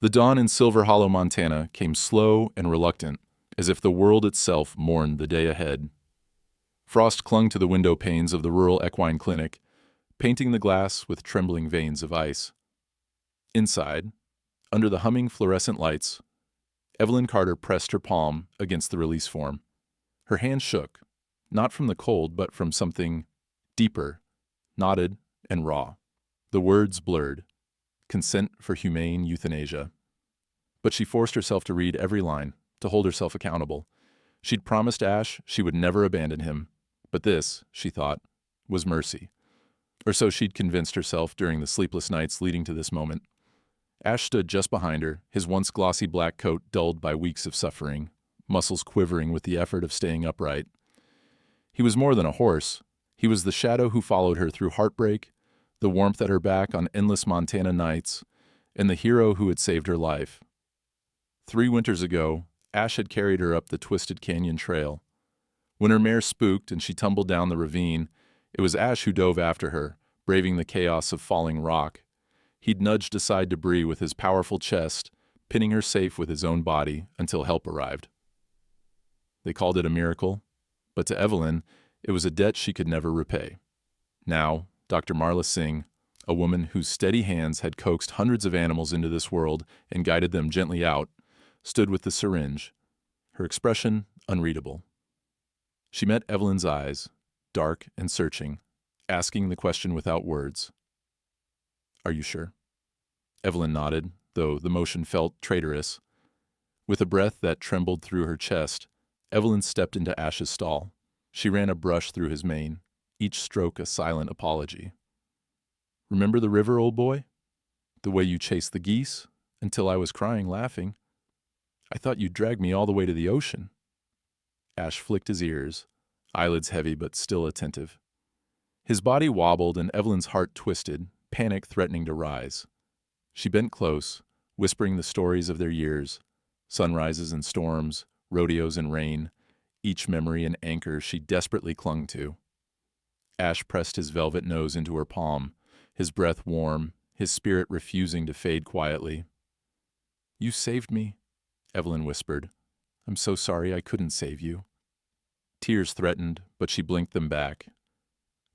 The dawn in Silver Hollow, Montana, came slow and reluctant, as if the world itself mourned the day ahead. Frost clung to the window panes of the rural equine clinic, painting the glass with trembling veins of ice. Inside, under the humming fluorescent lights, Evelyn Carter pressed her palm against the release form. Her hand shook, not from the cold, but from something deeper, knotted and raw. The words blurred. Consent for humane euthanasia. But she forced herself to read every line, to hold herself accountable. She'd promised Ash she would never abandon him, but this, she thought, was mercy. Or so she'd convinced herself during the sleepless nights leading to this moment. Ash stood just behind her, his once glossy black coat dulled by weeks of suffering, muscles quivering with the effort of staying upright. He was more than a horse. He was the shadow who followed her through heartbreak, the warmth at her back on endless Montana nights, and the hero who had saved her life. 3 winters ago, Ash had carried her up the twisted canyon trail. When her mare spooked and she tumbled down the ravine, it was Ash who dove after her, braving the chaos of falling rock. He'd nudged aside debris with his powerful chest, pinning her safe with his own body until help arrived. They called it a miracle, but to Evelyn, it was a debt she could never repay. Now, Dr. Marla Singh, a woman whose steady hands had coaxed hundreds of animals into this world and guided them gently out, stood with the syringe, her expression unreadable. She met Evelyn's eyes, dark and searching, asking the question without words. "Are you sure?" Evelyn nodded, though the motion felt traitorous. With a breath that trembled through her chest, Evelyn stepped into Ash's stall. She ran a brush through his mane, each stroke a silent apology. "Remember the river, old boy? The way you chased the geese, until I was crying laughing. I thought you'd drag me all the way to the ocean." Ash flicked his ears, eyelids heavy but still attentive. His body wobbled and Evelyn's heart twisted, panic threatening to rise. She bent close, whispering the stories of their years, sunrises and storms, rodeos and rain, each memory an anchor she desperately clung to. Ash pressed his velvet nose into her palm, his breath warm, his spirit refusing to fade quietly. "You saved me," Evelyn whispered. "I'm so sorry I couldn't save you." Tears threatened, but she blinked them back.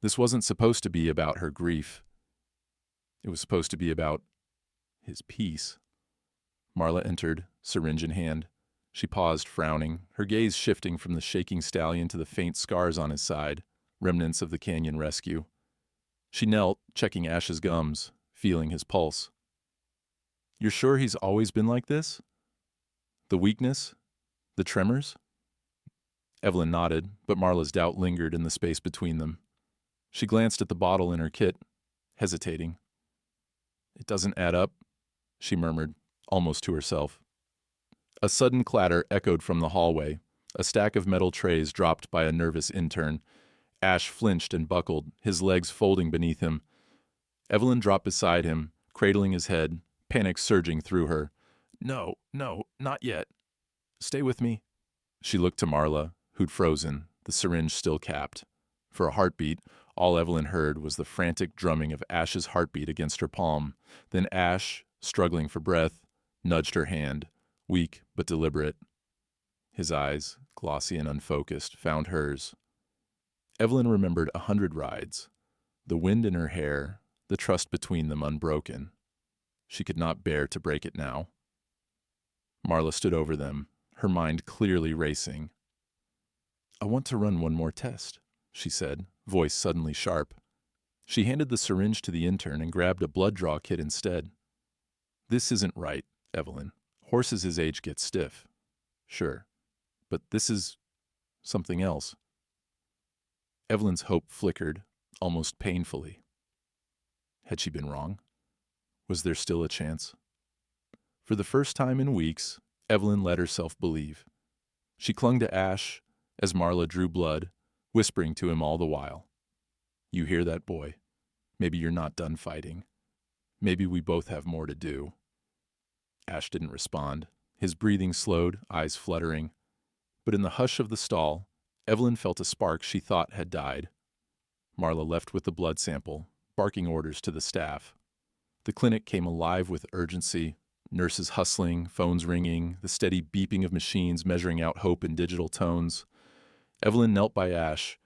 This wasn't supposed to be about her grief. It was supposed to be about his peace. Marla entered, syringe in hand. She paused, frowning, her gaze shifting from the shaking stallion to the faint scars on his side, remnants of the canyon rescue. She knelt, checking Ash's gums, feeling his pulse. "You're sure he's always been like this? The weakness? The tremors?" Evelyn nodded, but Marla's doubt lingered in the space between them. She glanced at the bottle in her kit, hesitating. "It doesn't add up," she murmured, almost to herself. A sudden clatter echoed from the hallway, a stack of metal trays dropped by a nervous intern. Ash flinched and buckled, his legs folding beneath him. Evelyn dropped beside him, cradling his head, panic surging through her. No, not yet. Stay with me." She looked to Marla, who'd frozen, the syringe still capped. For a heartbeat, all Evelyn heard was the frantic drumming of Ash's heartbeat against her palm. Then Ash, struggling for breath, nudged her hand, weak but deliberate. His eyes, glossy and unfocused, found hers. Evelyn remembered 100 rides, the wind in her hair, the trust between them unbroken. She could not bear to break it now. Marla stood over them, her mind clearly racing. "I want to run one more test," she said, voice suddenly sharp. She handed the syringe to the intern and grabbed a blood draw kit instead. "This isn't right, Evelyn. Horses his age get stiff. Sure. But this is something else." Evelyn's hope flickered, almost painfully. Had she been wrong? Was there still a chance? For the first time in weeks, Evelyn let herself believe. She clung to Ash as Marla drew blood, whispering to him all the while. "You hear that, boy? Maybe you're not done fighting. Maybe we both have more to do." Ash didn't respond, his breathing slowed, eyes fluttering. But in the hush of the stall, Evelyn felt a spark she thought had died. Marla left with the blood sample, barking orders to the staff. The clinic came alive with urgency, Nurses hustling, phones ringing, the steady beeping of machines measuring out hope in digital tones. Evelyn knelt by Ash,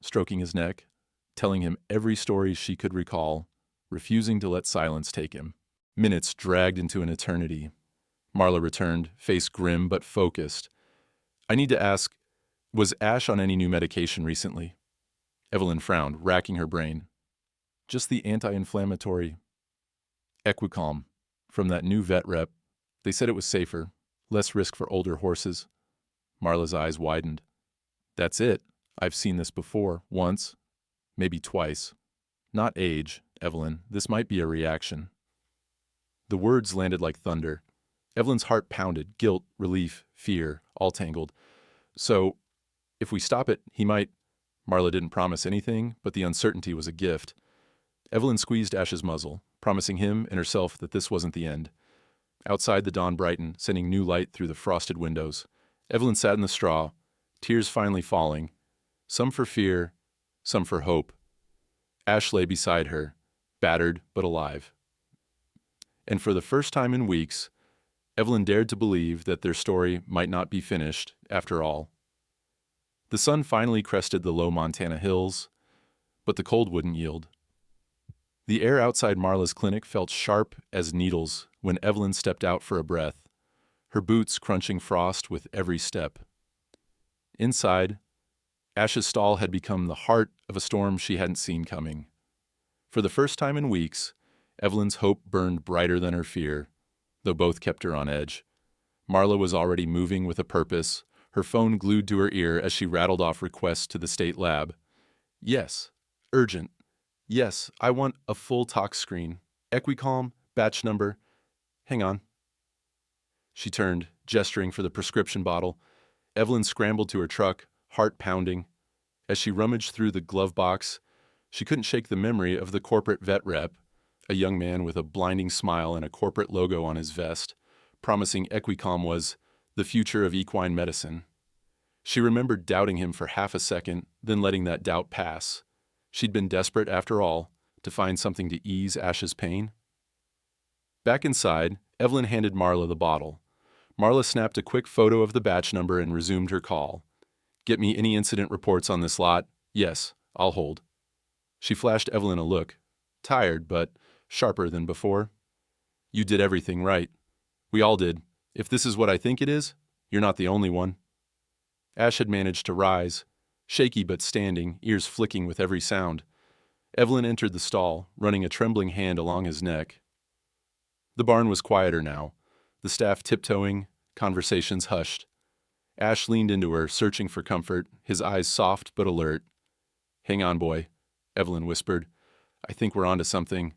stroking his neck, telling him every story she could recall, refusing to let silence take him. Minutes dragged into an eternity. Marla returned, face grim but focused. I need to ask, was Ash on any new medication recently? Evelyn frowned, racking her brain. Just the anti-inflammatory Equicalm from that new vet rep. They said it was safer, less risk for older horses. Marla's eyes widened. That's it. I've seen this before, once, maybe twice. Not age, Evelyn. This might be a reaction. The words landed like thunder. Evelyn's heart pounded, guilt, relief, fear, all tangled. So, if we stop it, he might... Marla didn't promise anything, but the uncertainty was a gift. Evelyn squeezed Ash's muzzle, promising him and herself that this wasn't the end. Outside, the dawn brightened, sending new light through the frosted windows. Evelyn sat in the straw, tears finally falling, some for fear, some for hope. Ash lay beside her, battered but alive. And for the first time in weeks, Evelyn dared to believe that their story might not be finished, after all. The sun finally crested the low Montana hills, but the cold wouldn't yield. The air outside Marla's clinic felt sharp as needles when Evelyn stepped out for a breath, her boots crunching frost with every step. Inside, Ash's stall had become the heart of a storm she hadn't seen coming. For the first time in weeks, Evelyn's hope burned brighter than her fear, though both kept her on edge. Marla was already moving with a purpose, her phone glued to her ear as she rattled off requests to the state lab. Yes, urgent. Yes, I want a full tox screen. Equicalm, batch number. Hang on. She turned, gesturing for the prescription bottle. Evelyn scrambled to her truck, heart pounding. As she rummaged through the glove box, she couldn't shake the memory of the corporate vet rep, a young man with a blinding smile and a corporate logo on his vest, promising Equicalm was the future of equine medicine. She remembered doubting him for half a second, then letting that doubt pass. She'd been desperate, after all, to find something to ease Ash's pain. Back inside, Evelyn handed Marla the bottle. Marla snapped a quick photo of the batch number and resumed her call. Get me any incident reports on this lot? Yes, I'll hold. She flashed Evelyn a look, tired but sharper than before. You did everything right. We all did. If this is what I think it is, you're not the only one. Ash had managed to rise, shaky but standing, ears flicking with every sound. Evelyn entered the stall, running a trembling hand along his neck. The barn was quieter now, the staff tiptoeing, conversations hushed. Ash leaned into her, searching for comfort, his eyes soft but alert. Hang on, boy, Evelyn whispered. I think we're onto something.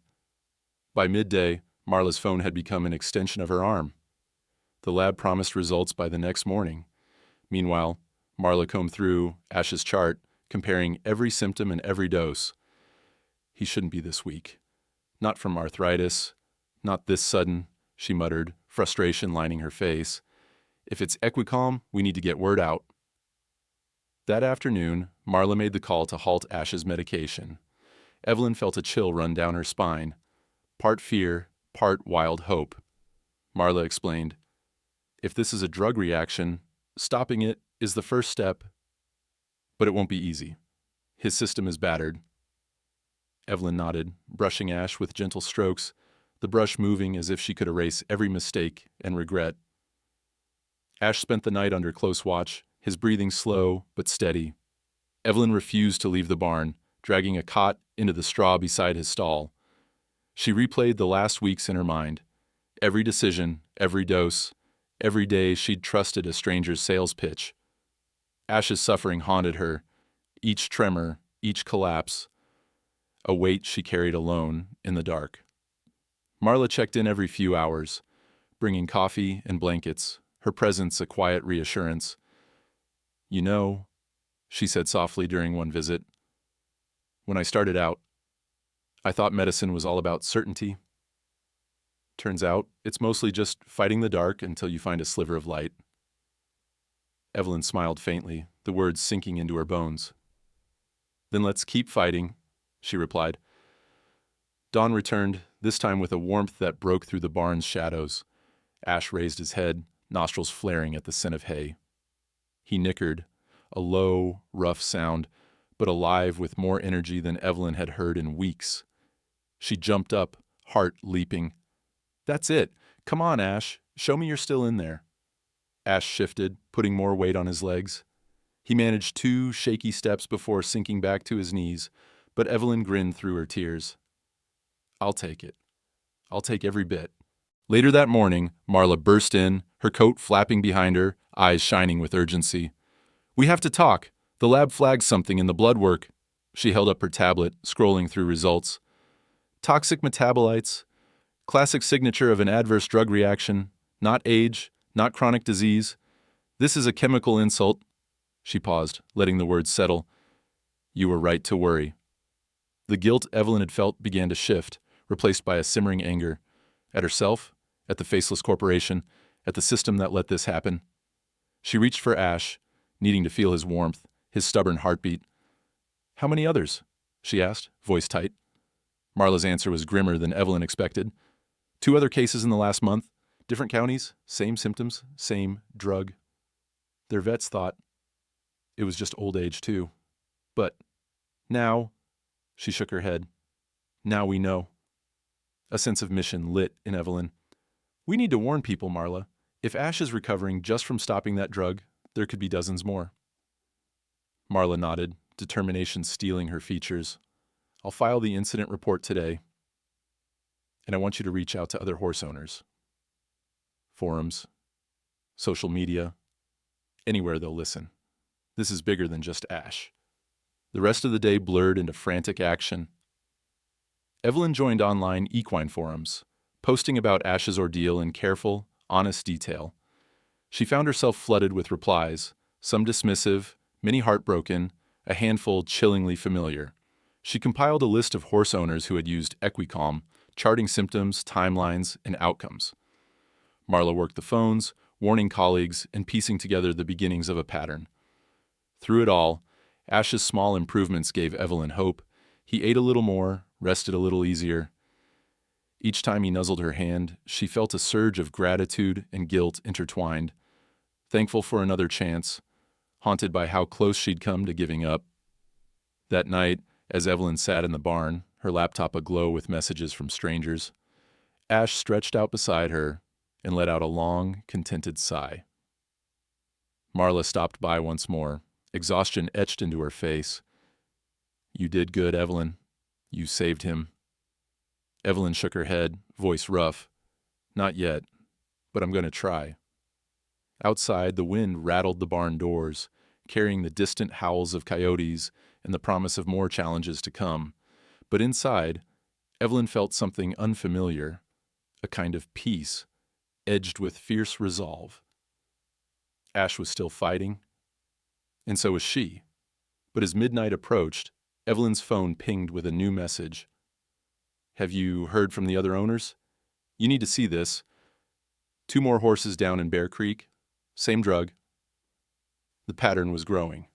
By midday, Marla's phone had become an extension of her arm. The lab promised results by the next morning. Meanwhile, Marla combed through Ash's chart, comparing every symptom and every dose. He shouldn't be this weak. Not from arthritis. Not this sudden, she muttered, frustration lining her face. If it's Equicalm, we need to get word out. That afternoon, Marla made the call to halt Ash's medication. Evelyn felt a chill run down her spine. Part fear, part wild hope. Marla explained, if this is a drug reaction, stopping it is the first step, but it won't be easy. His system is battered. Evelyn nodded, brushing Ash with gentle strokes, the brush moving as if she could erase every mistake and regret. Ash spent the night under close watch, his breathing slow but steady. Evelyn refused to leave the barn, dragging a cot into the straw beside his stall. She replayed the last weeks in her mind. Every decision, every dose, every day she'd trusted a stranger's sales pitch. Ash's suffering haunted her, each tremor, each collapse, a weight she carried alone in the dark. Marla checked in every few hours, bringing coffee and blankets, her presence a quiet reassurance. You know, she said softly during one visit, when I started out, I thought medicine was all about certainty. Turns out, it's mostly just fighting the dark until you find a sliver of light. Evelyn smiled faintly, the words sinking into her bones. Then let's keep fighting, she replied. Dawn returned, this time with a warmth that broke through the barn's shadows. Ash raised his head, nostrils flaring at the scent of hay. He nickered, a low, rough sound, but alive with more energy than Evelyn had heard in weeks. She jumped up, heart leaping. "That's it. Come on, Ash. Show me you're still in there." Ash shifted, putting more weight on his legs. He managed 2 shaky steps before sinking back to his knees, but Evelyn grinned through her tears. "I'll take it. I'll take every bit." Later that morning, Marla burst in, her coat flapping behind her, eyes shining with urgency. "We have to talk. The lab flagged something in the blood work." She held up her tablet, scrolling through results. "Toxic metabolites. Classic signature of an adverse drug reaction. Not age, not chronic disease. This is a chemical insult." She paused, letting the words settle. "You were right to worry." The guilt Evelyn had felt began to shift, replaced by a simmering anger. At herself, at the faceless corporation, at the system that let this happen. She reached for Ash, needing to feel his warmth, his stubborn heartbeat. "How many others?" she asked, voice tight. Marla's answer was grimmer than Evelyn expected. 2 other cases in the last month, different counties, same symptoms, same drug. Their vets thought it was just old age too. But now, she shook her head, now we know. A sense of mission lit in Evelyn. "We need to warn people, Marla. If Ash is recovering just from stopping that drug, there could be dozens more." Marla nodded, determination stealing her features. "I'll file the incident report today. And I want you to reach out to other horse owners. Forums, social media, anywhere they'll listen. This is bigger than just Ash." The rest of the day blurred into frantic action. Evelyn joined online equine forums, posting about Ash's ordeal in careful, honest detail. She found herself flooded with replies, some dismissive, many heartbroken, a handful chillingly familiar. She compiled a list of horse owners who had used EquiCalm, charting symptoms, timelines, and outcomes. Marla worked the phones, warning colleagues, and piecing together the beginnings of a pattern. Through it all, Ash's small improvements gave Evelyn hope. He ate a little more, rested a little easier. Each time he nuzzled her hand, she felt a surge of gratitude and guilt intertwined, thankful for another chance, haunted by how close she'd come to giving up. That night, as Evelyn sat in the barn, her laptop aglow with messages from strangers, Ash stretched out beside her and let out a long, contented sigh. Marla stopped by once more, exhaustion etched into her face. "You did good, Evelyn. You saved him." Evelyn shook her head, voice rough. "Not yet, but I'm going to try." Outside, the wind rattled the barn doors, carrying the distant howls of coyotes and the promise of more challenges to come. But inside, Evelyn felt something unfamiliar, a kind of peace, edged with fierce resolve. Ash was still fighting, and so was she. But as midnight approached, Evelyn's phone pinged with a new message. "Have you heard from the other owners? You need to see this. 2 more horses down in Bear Creek. Same drug." The pattern was growing.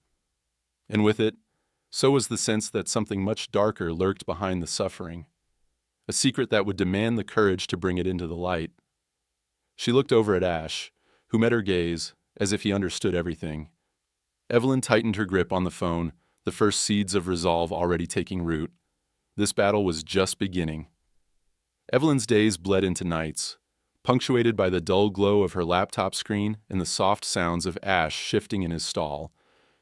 And with it, so was the sense that something much darker lurked behind the suffering, a secret that would demand the courage to bring it into the light. She looked over at Ash, who met her gaze as if he understood everything. Evelyn tightened her grip on the phone, the first seeds of resolve already taking root. This battle was just beginning. Evelyn's days bled into nights, punctuated by the dull glow of her laptop screen and the soft sounds of Ash shifting in his stall.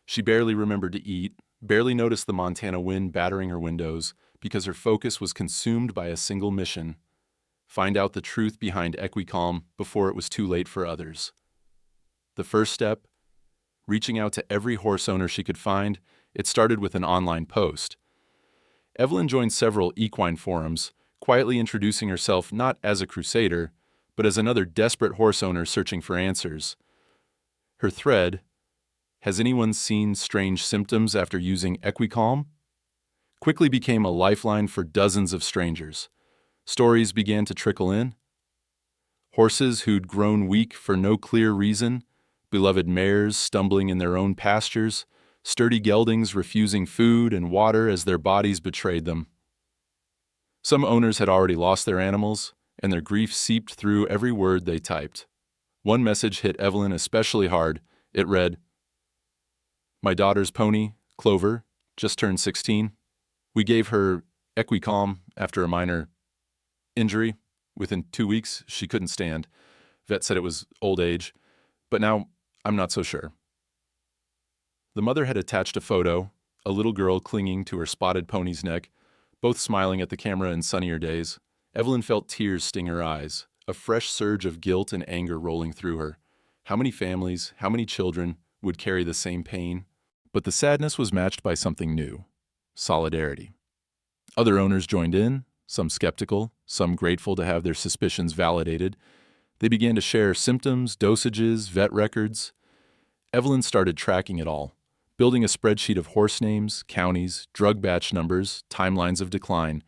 She barely remembered to eat, barely noticed the Montana wind battering her windows, because her focus was consumed by a single mission: find out the truth behind EquiCalm before it was too late for others. The first step, reaching out to every horse owner she could find, it started with an online post. Evelyn joined several equine forums, quietly introducing herself not as a crusader, but as another desperate horse owner searching for answers. Her thread, "Has anyone seen strange symptoms after using EquiCalm?" quickly became a lifeline for dozens of strangers. Stories began to trickle in. Horses who'd grown weak for no clear reason, beloved mares stumbling in their own pastures, sturdy geldings refusing food and water as their bodies betrayed them. Some owners had already lost their animals, and their grief seeped through every word they typed. One message hit Evelyn especially hard. It read, "My daughter's pony, Clover, just turned 16. We gave her Equicalm after a minor injury. Within 2 weeks, she couldn't stand. Vet said it was old age, but now I'm not so sure." The mother had attached a photo, a little girl clinging to her spotted pony's neck, both smiling at the camera in sunnier days. Evelyn felt tears sting her eyes, a fresh surge of guilt and anger rolling through her. How many families, how many children would carry the same pain? But the sadness was matched by something new: solidarity. Other owners joined in, some skeptical, some grateful to have their suspicions validated. They began to share symptoms, dosages, vet records. Evelyn started tracking it all, building a spreadsheet of horse names, counties, drug batch numbers, timelines of decline.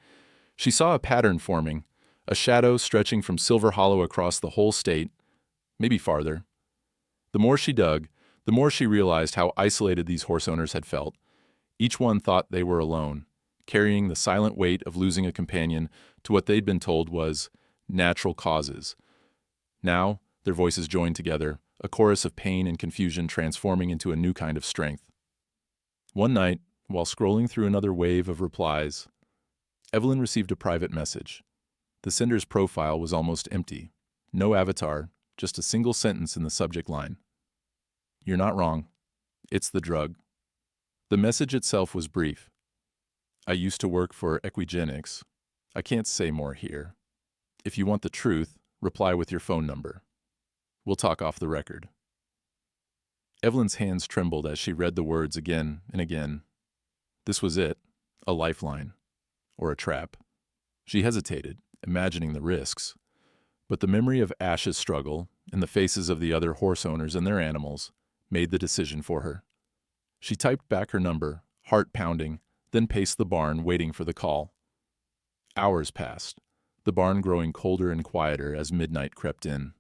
She saw a pattern forming, a shadow stretching from Silver Hollow across the whole state, maybe farther. The more she dug, the more she realized how isolated these horse owners had felt. Each one thought they were alone, carrying the silent weight of losing a companion to what they'd been told was natural causes. Now, their voices joined together, a chorus of pain and confusion transforming into a new kind of strength. One night, while scrolling through another wave of replies, Evelyn received a private message. The sender's profile was almost empty. No avatar, just a single sentence in the subject line. "You're not wrong. It's the drug." The message itself was brief. "I used to work for Equigenics. I can't say more here. If you want the truth, reply with your phone number. We'll talk off the record." Evelyn's hands trembled as she read the words again and again. This was it, a lifeline, or a trap. She hesitated, imagining the risks. But the memory of Ash's struggle, and the faces of the other horse owners and their animals, made the decision for her. She typed back her number, heart pounding, then paced the barn, waiting for the call. Hours passed, the barn growing colder and quieter as midnight crept in.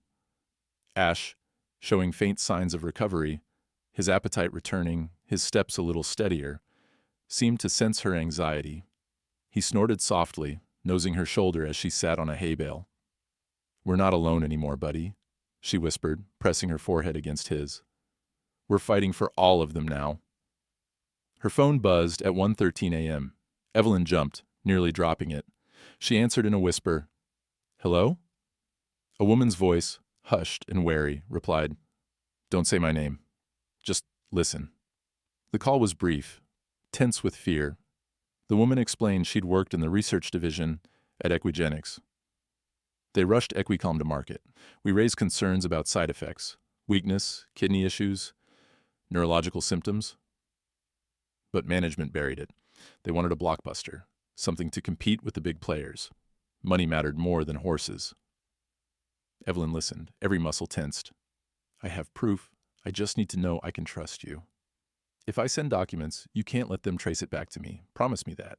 Ash, showing faint signs of recovery, his appetite returning, his steps a little steadier, seemed to sense her anxiety. He snorted softly, nosing her shoulder as she sat on a hay bale. "We're not alone anymore, buddy," she whispered, pressing her forehead against his. "We're fighting for all of them now." Her phone buzzed at 1:13 a.m. Evelyn jumped, nearly dropping it. She answered in a whisper. "Hello?" A woman's voice, hushed and wary, replied, "Don't say my name. Just listen." The call was brief, tense with fear. The woman explained she'd worked in the research division at Equigenics. "They rushed Equicalm to market. We raised concerns about side effects, weakness, kidney issues, neurological symptoms. But management buried it. They wanted a blockbuster, something to compete with the big players. Money mattered more than horses." Evelyn listened, every muscle tensed. "I have proof. I just need to know I can trust you. If I send documents, you can't let them trace it back to me. Promise me that."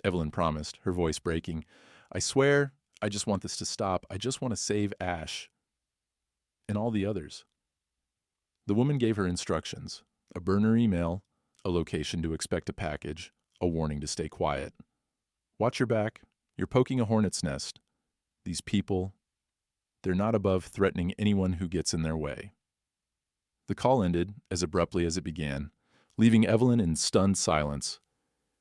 Evelyn promised, her voice breaking. "I swear, I just want this to stop. I just want to save Ash. And all the others." The woman gave her instructions, a burner email, a location to expect a package, a warning to stay quiet. "Watch your back. You're poking a hornet's nest. These people, they're not above threatening anyone who gets in their way." The call ended as abruptly as it began, leaving Evelyn in stunned silence.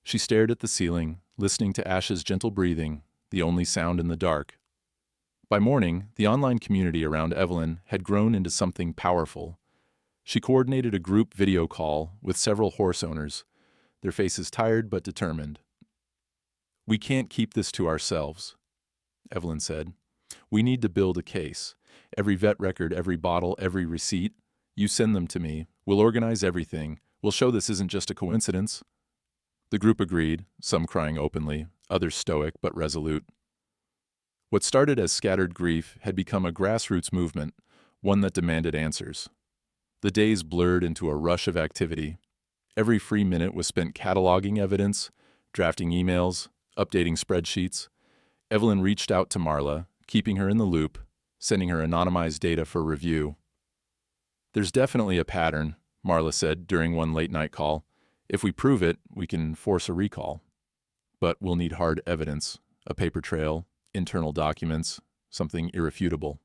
She stared at the ceiling, listening to Ash's gentle breathing, the only sound in the dark. By morning, the online community around Evelyn had grown into something powerful. She coordinated a group video call with several horse owners, their faces tired but determined. "We can't keep this to ourselves," Evelyn said. "We need to build a case. Every vet record, every bottle, every receipt. You send them to me. We'll organize everything. We'll show this isn't just a coincidence." The group agreed, some crying openly, others stoic but resolute. What started as scattered grief had become a grassroots movement, one that demanded answers. The days blurred into a rush of activity. Every free minute was spent cataloging evidence, drafting emails, updating spreadsheets. Evelyn reached out to Marla, keeping her in the loop, sending her anonymized data for review. "There's definitely a pattern," Marla said during one late-night call. "If we prove it, we can force a recall. But we'll need hard evidence, a paper trail, internal documents, something irrefutable.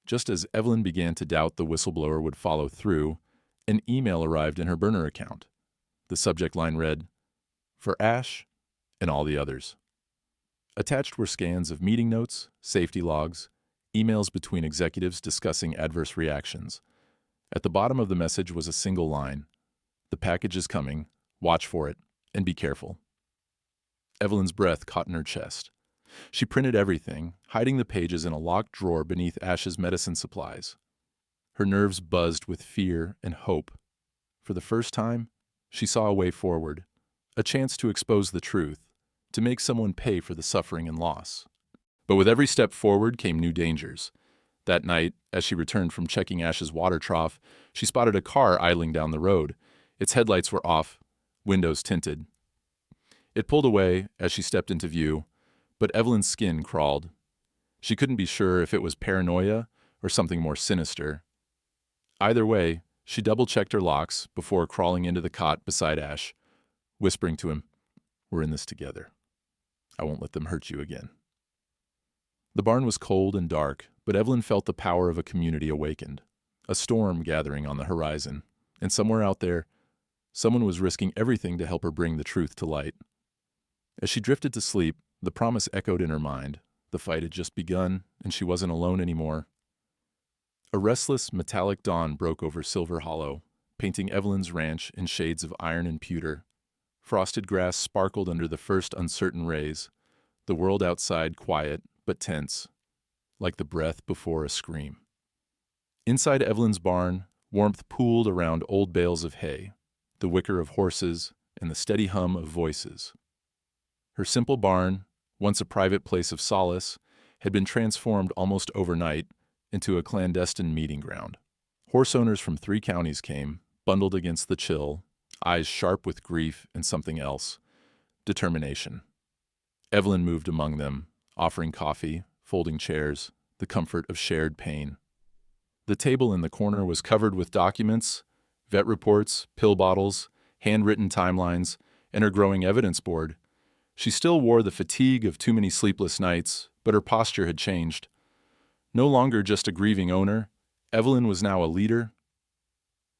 Just as Evelyn began to doubt the whistleblower would follow through, an email arrived in her burner account. The subject line read, "For Ash and all the others." Attached were scans of meeting notes, safety logs, emails between executives discussing adverse reactions. At the bottom of the message was a single line, "The package is coming, watch for it, and be careful." Evelyn's breath caught in her chest. She printed everything, hiding the pages in a locked drawer beneath Ash's medicine supplies. Her nerves buzzed with fear and hope. For the first time, she saw a way forward, a chance to expose the truth, to make someone pay for the suffering and loss. But with every step forward came new dangers. That night, as she returned from checking Ash's water trough, she spotted a car idling down the road. Its headlights were off, windows tinted. It pulled away as she stepped into view, but Evelyn's skin crawled. She couldn't be sure if it was paranoia or something more sinister. Either way, she double-checked her locks before crawling into the cot beside Ash, whispering to him, "We're in this together. I won't let them hurt you again." The barn was cold and dark, but Evelyn felt the power of a community awakened, a storm gathering on the horizon, and somewhere out there, someone was risking everything to help her bring the truth to light. As she drifted to sleep, the promise echoed in her mind. The fight had just begun, and she wasn't alone anymore. A restless, metallic dawn broke over Silver Hollow, painting Evelyn's ranch in shades of iron and pewter. Frosted grass sparkled under the first uncertain rays, the world outside quiet but tense, like the breath before a scream. Inside Evelyn's barn, warmth pooled around old bales of hay, the whicker of horses, and the steady hum of voices. Her simple barn, once a private place of solace, had been transformed almost overnight into a clandestine meeting ground. Horse owners from 3 counties came, bundled against the chill, eyes sharp with grief and something else, determination. Evelyn moved among them, offering coffee, folding chairs, the comfort of shared pain. The table in the corner was covered with documents, vet reports, pill bottles, handwritten timelines, and her growing evidence board. She still wore the fatigue of too many sleepless nights, but her posture had changed. No longer just a grieving owner, Evelyn was now a leader.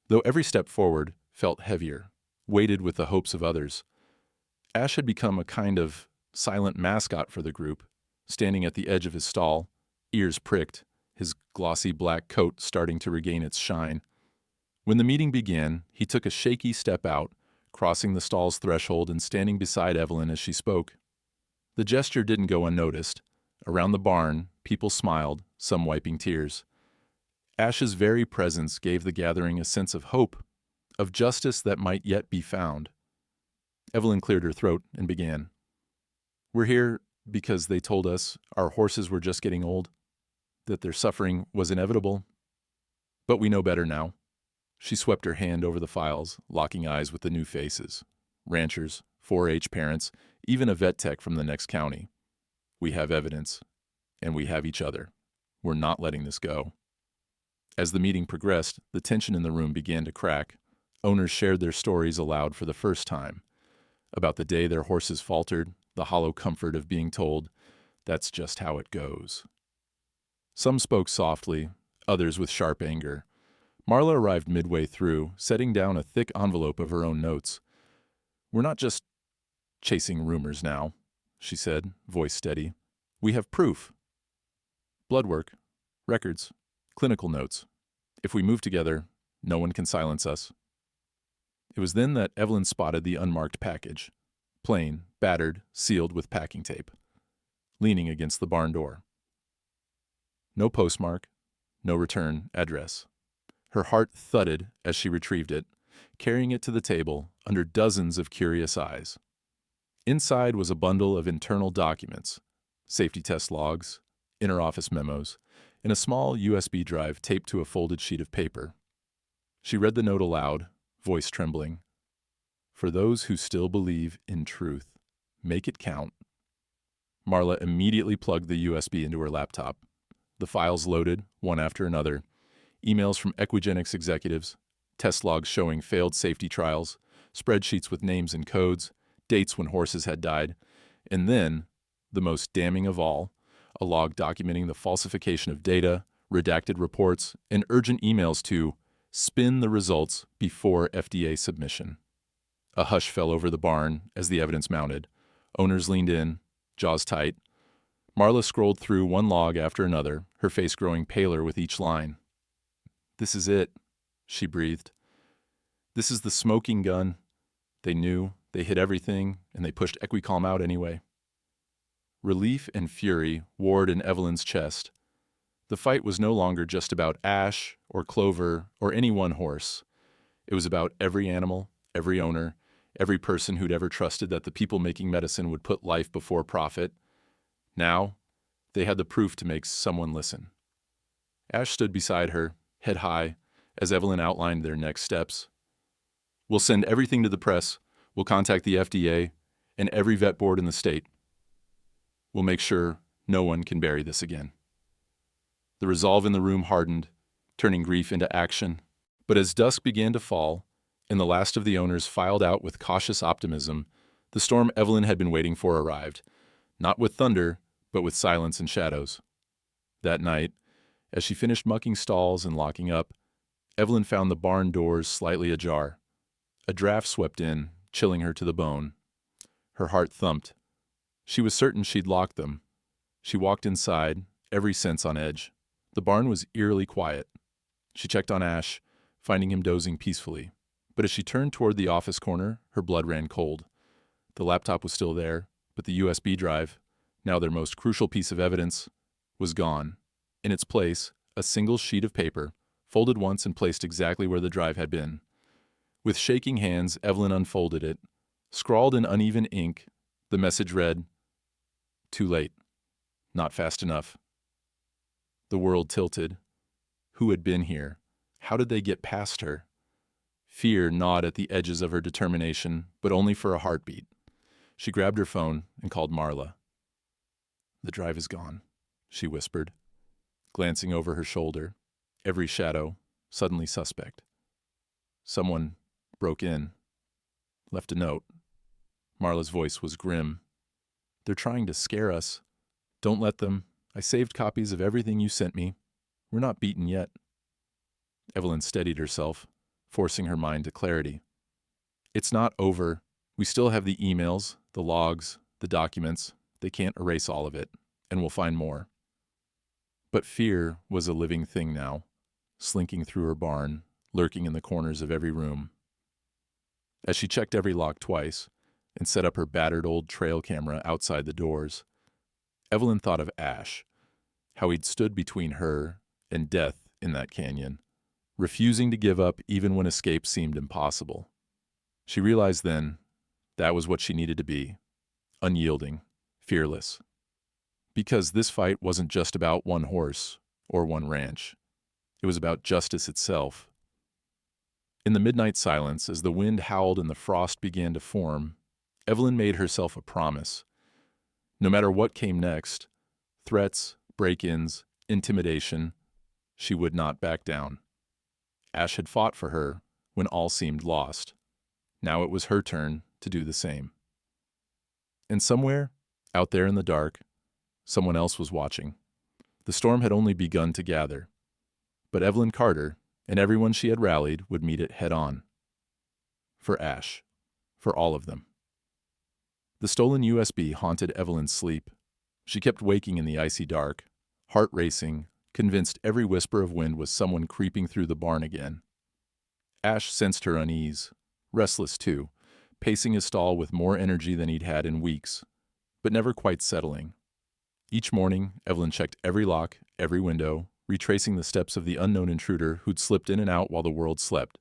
Though every step forward felt heavier, weighted with the hopes of others. Ash had become a kind of silent mascot for the group, standing at the edge of his stall, ears pricked, his glossy black coat starting to regain its shine. When the meeting began, he took a shaky step out, crossing the stall's threshold and standing beside Evelyn as she spoke. The gesture didn't go unnoticed. Around the barn, people smiled, some wiping tears. Ash's very presence gave the gathering a sense of hope, of justice that might yet be found. Evelyn cleared her throat and began. "We're here because they told us our horses were just getting old, that their suffering was inevitable. But we know better now." She swept her hand over the files, locking eyes with the new faces. Ranchers, 4-H parents, even a vet tech from the next county. "We have evidence, and we have each other. We're not letting this go." As the meeting progressed, the tension in the room began to crack. Owners shared their stories aloud for the first time. About the day their horses faltered, the hollow comfort of being told, "That's just how it goes." Some spoke softly, others with sharp anger. Marla arrived midway through, setting down a thick envelope of her own notes. "We're not just chasing rumors now," she said, voice steady. "We have proof. Blood work, records, clinical notes. If we move together, no one can silence us." It was then that Evelyn spotted the unmarked package, plain, battered, sealed with packing tape, leaning against the barn door. No postmark, no return address. Her heart thudded as she retrieved it, carrying it to the table under dozens of curious eyes. Inside was a bundle of internal documents, safety test logs, inter-office memos, and a small USB drive taped to a folded sheet of paper. She read the note aloud, voice trembling. "For those who still believe in truth, make it count." Marla immediately plugged the USB into her laptop. The files loaded, one after another. Emails from Equigenics executives, test logs showing failed safety trials, spreadsheets with names and codes, dates when horses had died, and then, the most damning of all, a log documenting the falsification of data, redacted reports, and urgent emails to spin the results before FDA submission. A hush fell over the barn as the evidence mounted. Owners leaned in, jaws tight. Marla scrolled through one log after another, her face growing paler with each line. "This is it," she breathed. "This is the smoking gun." They knew, they hid everything, and they pushed Equicalm out anyway. Relief and fury warred in Evelyn's chest. The fight was no longer just about Ash or Clover or any one horse. It was about every animal, every owner, every person who'd ever trusted that the people making medicine would put life before profit. Now, they had the proof to make someone listen. Ash stood beside her, head high, as Evelyn outlined their next steps. "We'll send everything to the press. We'll contact the FDA and every vet board in the state. We'll make sure no one can bury this again." The resolve in the room hardened, turning grief into action. But as dusk began to fall, and the last of the owners filed out with cautious optimism, the storm Evelyn had been waiting for arrived, not with thunder, but with silence and shadows. That night, as she finished mucking stalls and locking up, Evelyn found the barn doors slightly ajar. A draft swept in, chilling her to the bone. Her heart thumped. She was certain she'd locked them. She walked inside, every sense on edge. The barn was eerily quiet. She checked on Ash, finding him dozing peacefully. But as she turned toward the office corner, her blood ran cold. The laptop was still there, but the USB drive, now their most crucial piece of evidence, was gone. In its place, a single sheet of paper, folded once and placed exactly where the drive had been. With shaking hands, Evelyn unfolded it. Scrawled in uneven ink, the message read, "Too late. Not fast enough." The world tilted. Who had been here? How did they get past her? Fear gnawed at the edges of her determination, but only for a heartbeat. She grabbed her phone and called Marla. "The drive is gone," she whispered, glancing over her shoulder, every shadow suddenly suspect. "Someone broke in, left a note." Marla's voice was grim. "They're trying to scare us. Don't let them. I saved copies of everything you sent me. We're not beaten yet." Evelyn steadied herself, forcing her mind to clarity. "It's not over. We still have the emails, the logs, the documents. They can't erase all of it, and we'll find more." But fear was a living thing now, slinking through her barn, lurking in the corners of every room. As she checked every lock twice and set up her battered old trail camera outside the doors, Evelyn thought of Ash, how he'd stood between her and death in that canyon, refusing to give up even when escape seemed impossible. She realized then that was what she needed to be, unyielding, fearless. Because this fight wasn't just about one horse or one ranch. It was about justice itself. In the midnight silence, as the wind howled and the frost began to form, Evelyn made herself a promise. No matter what came next, threats, break-ins, intimidation, she would not back down. Ash had fought for her when all seemed lost. Now it was her turn to do the same. And somewhere, out there in the dark, someone else was watching. The storm had only begun to gather. But Evelyn Carter and everyone she had rallied would meet it head-on. For Ash. For all of them. The stolen USB haunted Evelyn's sleep. She kept waking in the icy dark, heart racing, convinced every whisper of wind was someone creeping through the barn again. Ash sensed her unease, restless too, pacing his stall with more energy than he'd had in weeks, but never quite settling. Each morning, Evelyn checked every lock, every window, retracing the steps of the unknown intruder who'd slipped in and out while the world slept.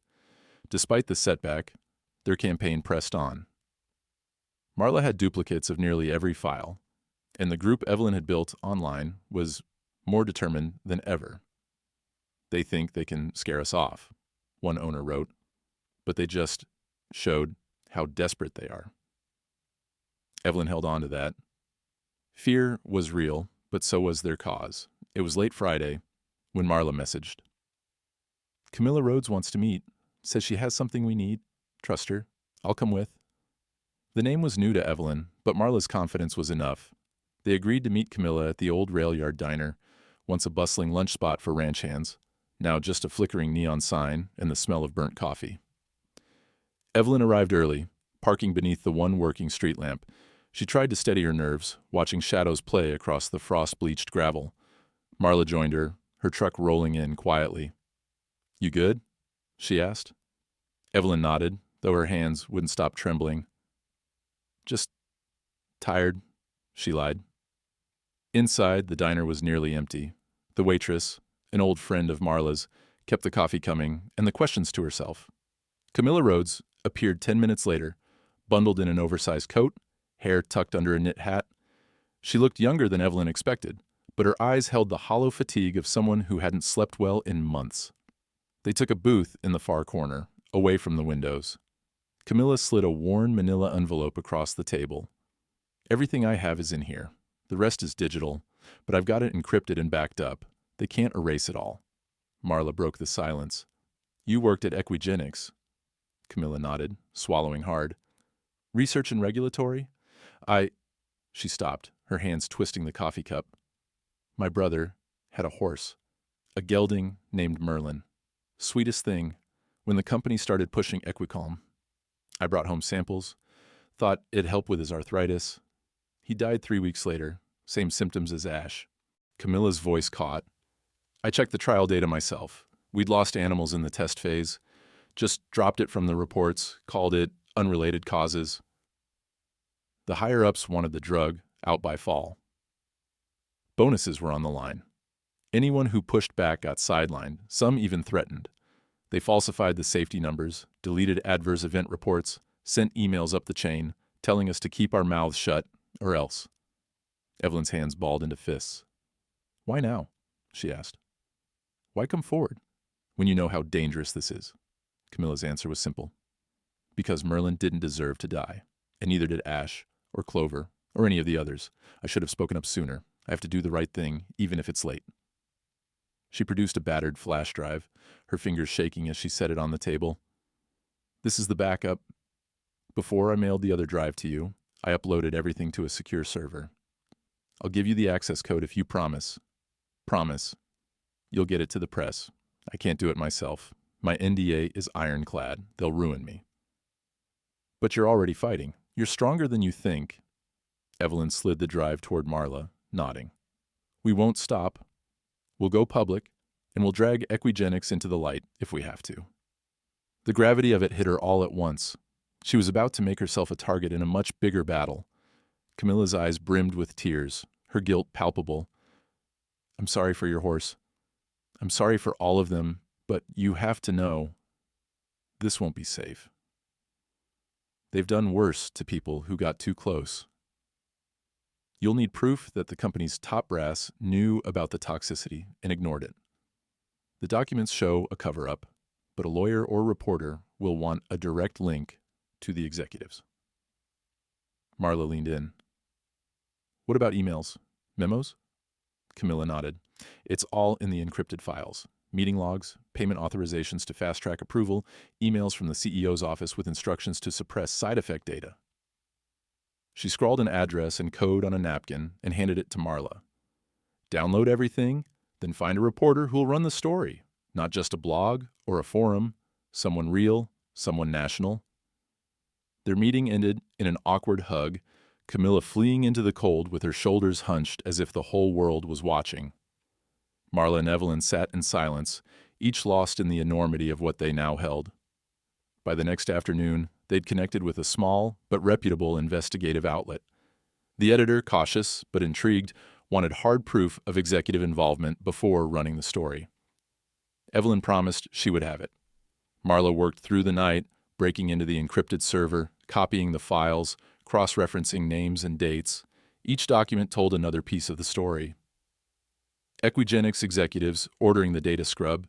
Despite the setback, their campaign pressed on. Marla had duplicates of nearly every file, and the group Evelyn had built online was more determined than ever. "They think they can scare us off," one owner wrote, but they just showed how desperate they are. Evelyn held on to that. Fear was real, but so was their cause. It was late Friday when Marla messaged. "Camilla Rhodes wants to meet. Says she has something we need. Trust her. I'll come with." The name was new to Evelyn, but Marla's confidence was enough. They agreed to meet Camilla at the old rail yard diner, once a bustling lunch spot for ranch hands, now just a flickering neon sign and the smell of burnt coffee. Evelyn arrived early, parking beneath the one working street lamp. She tried to steady her nerves, watching shadows play across the frost-bleached gravel. Marla joined her truck rolling in quietly. "You good?" she asked. Evelyn nodded, though her hands wouldn't stop trembling. "Just tired," she lied. Inside, the diner was nearly empty. The waitress, an old friend of Marla's, kept the coffee coming and the questions to herself. Camilla Rhodes appeared 10 minutes later, bundled in an oversized coat, hair tucked under a knit hat. She looked younger than Evelyn expected, but her eyes held the hollow fatigue of someone who hadn't slept well in months. They took a booth in the far corner, away from the windows. Camilla slid a worn manila envelope across the table. "Everything I have is in here. The rest is digital, but I've got it encrypted and backed up. They can't erase it all." Marla broke the silence. "You worked at Equigenics." Camilla nodded, swallowing hard. "Research and regulatory? She stopped, her hands twisting the coffee cup. "My brother had a horse, a gelding named Merlin. Sweetest thing, when the company started pushing Equicalm. I brought home samples, thought it'd help with his arthritis. He died 3 weeks later, same symptoms as Ash." Camilla's voice caught. "I checked the trial data myself. We'd lost animals in the test phase. Just dropped it from the reports, called it unrelated causes. The higher-ups wanted the drug out by fall. Bonuses were on the line. Anyone who pushed back got sidelined, some even threatened. They falsified the safety numbers, deleted adverse event reports, sent emails up the chain, telling us to keep our mouths shut, or else." Evelyn's hands balled into fists. "Why now?" she asked. "Why come forward, when you know how dangerous this is?" Camilla's answer was simple. "Because Merlin didn't deserve to die, and neither did Ash, or Clover, or any of the others. I should have spoken up sooner. I have to do the right thing, even if it's late." She produced a battered flash drive, her fingers shaking as she set it on the table. "This is the backup. Before I mailed the other drive to you, I uploaded everything to a secure server. I'll give you the access code if you promise. Promise. You'll get it to the press. I can't do it myself. My NDA is ironclad. They'll ruin me." "But you're already fighting. You're stronger than you think." Evelyn slid the drive toward Marla, nodding. "We won't stop. We'll go public, and we'll drag Equigenics into the light if we have to." The gravity of it hit her all at once. She was about to make herself a target in a much bigger battle. Camilla's eyes brimmed with tears, her guilt palpable. "I'm sorry for your horse. I'm sorry for all of them, but you have to know, this won't be safe. They've done worse to people who got too close. You'll need proof that the company's top brass knew about the toxicity and ignored it. The documents show a cover-up, but a lawyer or reporter will want a direct link to the executives." Marla leaned in. "What about emails? Memos?" Camilla nodded. "It's all in the encrypted files. Meeting logs, payment authorizations to fast-track approval, emails from the CEO's office with instructions to suppress side effect data." She scrawled an address and code on a napkin and handed it to Marla. "Download everything, then find a reporter who'll run the story. Not just a blog or a forum, someone real, someone national." Their meeting ended in an awkward hug, Camilla fleeing into the cold with her shoulders hunched as if the whole world was watching. Marla and Evelyn sat in silence, each lost in the enormity of what they now held. By the next afternoon, they'd connected with a small but reputable investigative outlet. The editor, cautious but intrigued, wanted hard proof of executive involvement before running the story. Evelyn promised she would have it. Marla worked through the night, breaking into the encrypted server, copying the files, cross-referencing names and dates. Each document told another piece of the story. Equigenics executives ordering the data scrub,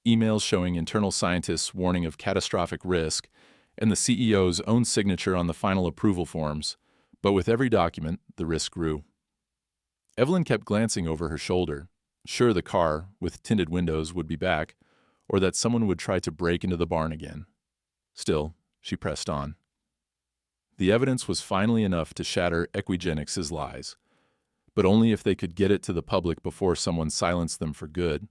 emails showing internal scientists warning of catastrophic risk, and the CEO's own signature on the final approval forms. But with every document, the risk grew. Evelyn kept glancing over her shoulder, sure the car, with tinted windows, would be back, or that someone would try to break into the barn again. Still, she pressed on. The evidence was finally enough to shatter Equigenics' lies. but only if they could get it to the public before someone silenced them for good.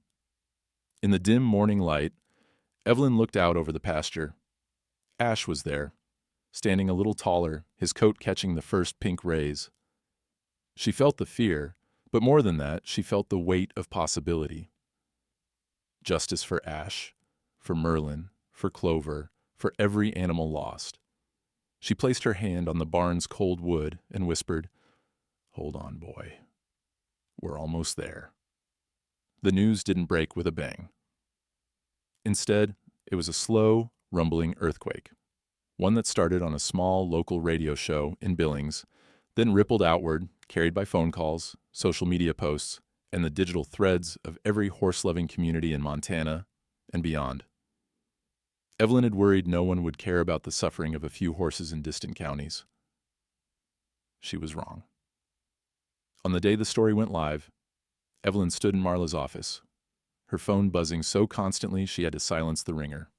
In the dim morning light, Evelyn looked out over the pasture. Ash was there, standing a little taller, his coat catching the first pink rays. She felt the fear, but more than that, she felt the weight of possibility. Justice for Ash, for Merlin, for Clover, for every animal lost. She placed her hand on the barn's cold wood and whispered, "Hold on, boy. We're almost there." The news didn't break with a bang. Instead, it was a slow, rumbling earthquake, one that started on a small local radio show in Billings, then rippled outward, carried by phone calls, social media posts, and the digital threads of every horse-loving community in Montana and beyond. Evelyn had worried no one would care about the suffering of a few horses in distant counties. She was wrong. On the day the story went live, Evelyn stood in Marla's office, her phone buzzing so constantly she had to silence the ringer.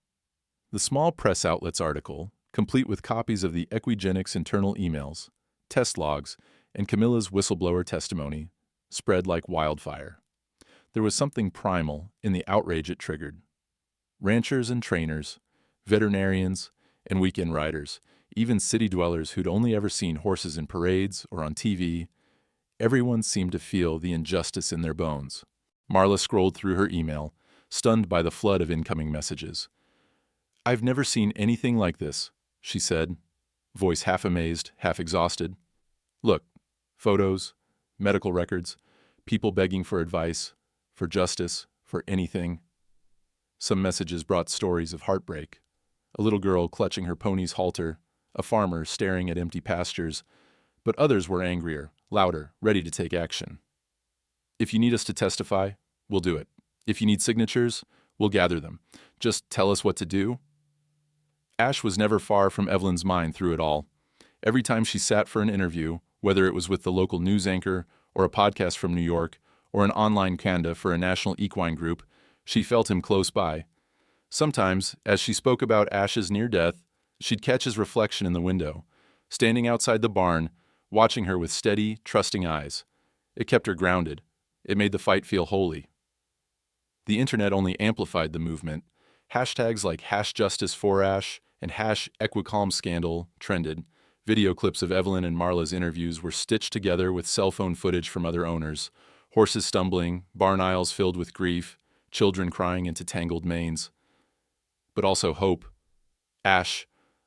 The small press outlet's article, complete with copies of the Equigenics internal emails, test logs, and Camilla's whistleblower testimony, spread like wildfire. There was something primal in the outrage it triggered. Ranchers and trainers, veterinarians and weekend riders, even city dwellers who'd only ever seen horses in parades or on TV, everyone seemed to feel the injustice in their bones. Marla scrolled through her email, stunned by the flood of incoming messages. "I've never seen anything like this," she said, voice half amazed, half exhausted. "Look, photos, medical records, people begging for advice, for justice, for anything." Some messages brought stories of heartbreak. A little girl clutching her pony's halter, a farmer staring at empty pastures, but others were angrier, louder, ready to take action. "If you need us to testify, we'll do it. If you need signatures, we'll gather them. Just tell us what to do." Ash was never far from Evelyn's mind through it all. Every time she sat for an interview, whether it was with the local news anchor or a podcast from New York or an online canda for a national equine group, she felt him close by. Sometimes, as she spoke about Ash's near death, she'd catch his reflection in the window, standing outside the barn, watching her with steady, trusting eyes. It kept her grounded. It made the fight feel holy. The internet only amplified the movement. Hashtags like #JusticeForAsh and #EquiCalmScandal trended. Video clips of Evelyn and Marla's interviews were stitched together with cell phone footage from other owners. Horses stumbling, barn aisles filled with grief, children crying into tangled manes. But also hope. Ash,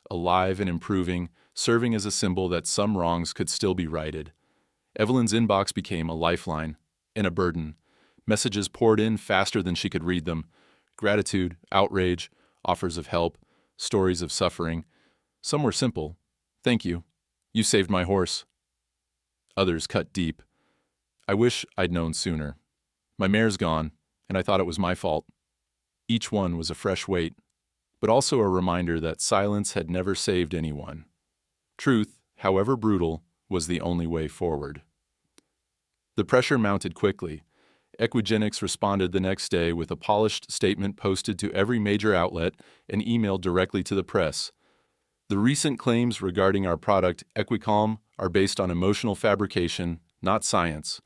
alive and improving, serving as a symbol that some wrongs could still be righted. Evelyn's inbox became a lifeline and a burden. Messages poured in faster than she could read them. Gratitude, outrage, offers of help, stories of suffering. Some were simple. "Thank you. You saved my horse." Others cut deep. "I wish I'd known sooner. My mare's gone, and I thought it was my fault." Each one was a fresh weight, but also a reminder that silence had never saved anyone. Truth, however brutal, was the only way forward. The pressure mounted quickly. Equigenics responded the next day with a polished statement posted to every major outlet and emailed directly to the press. "The recent claims regarding our product, EquiCalm, are based on emotional fabrication, not science.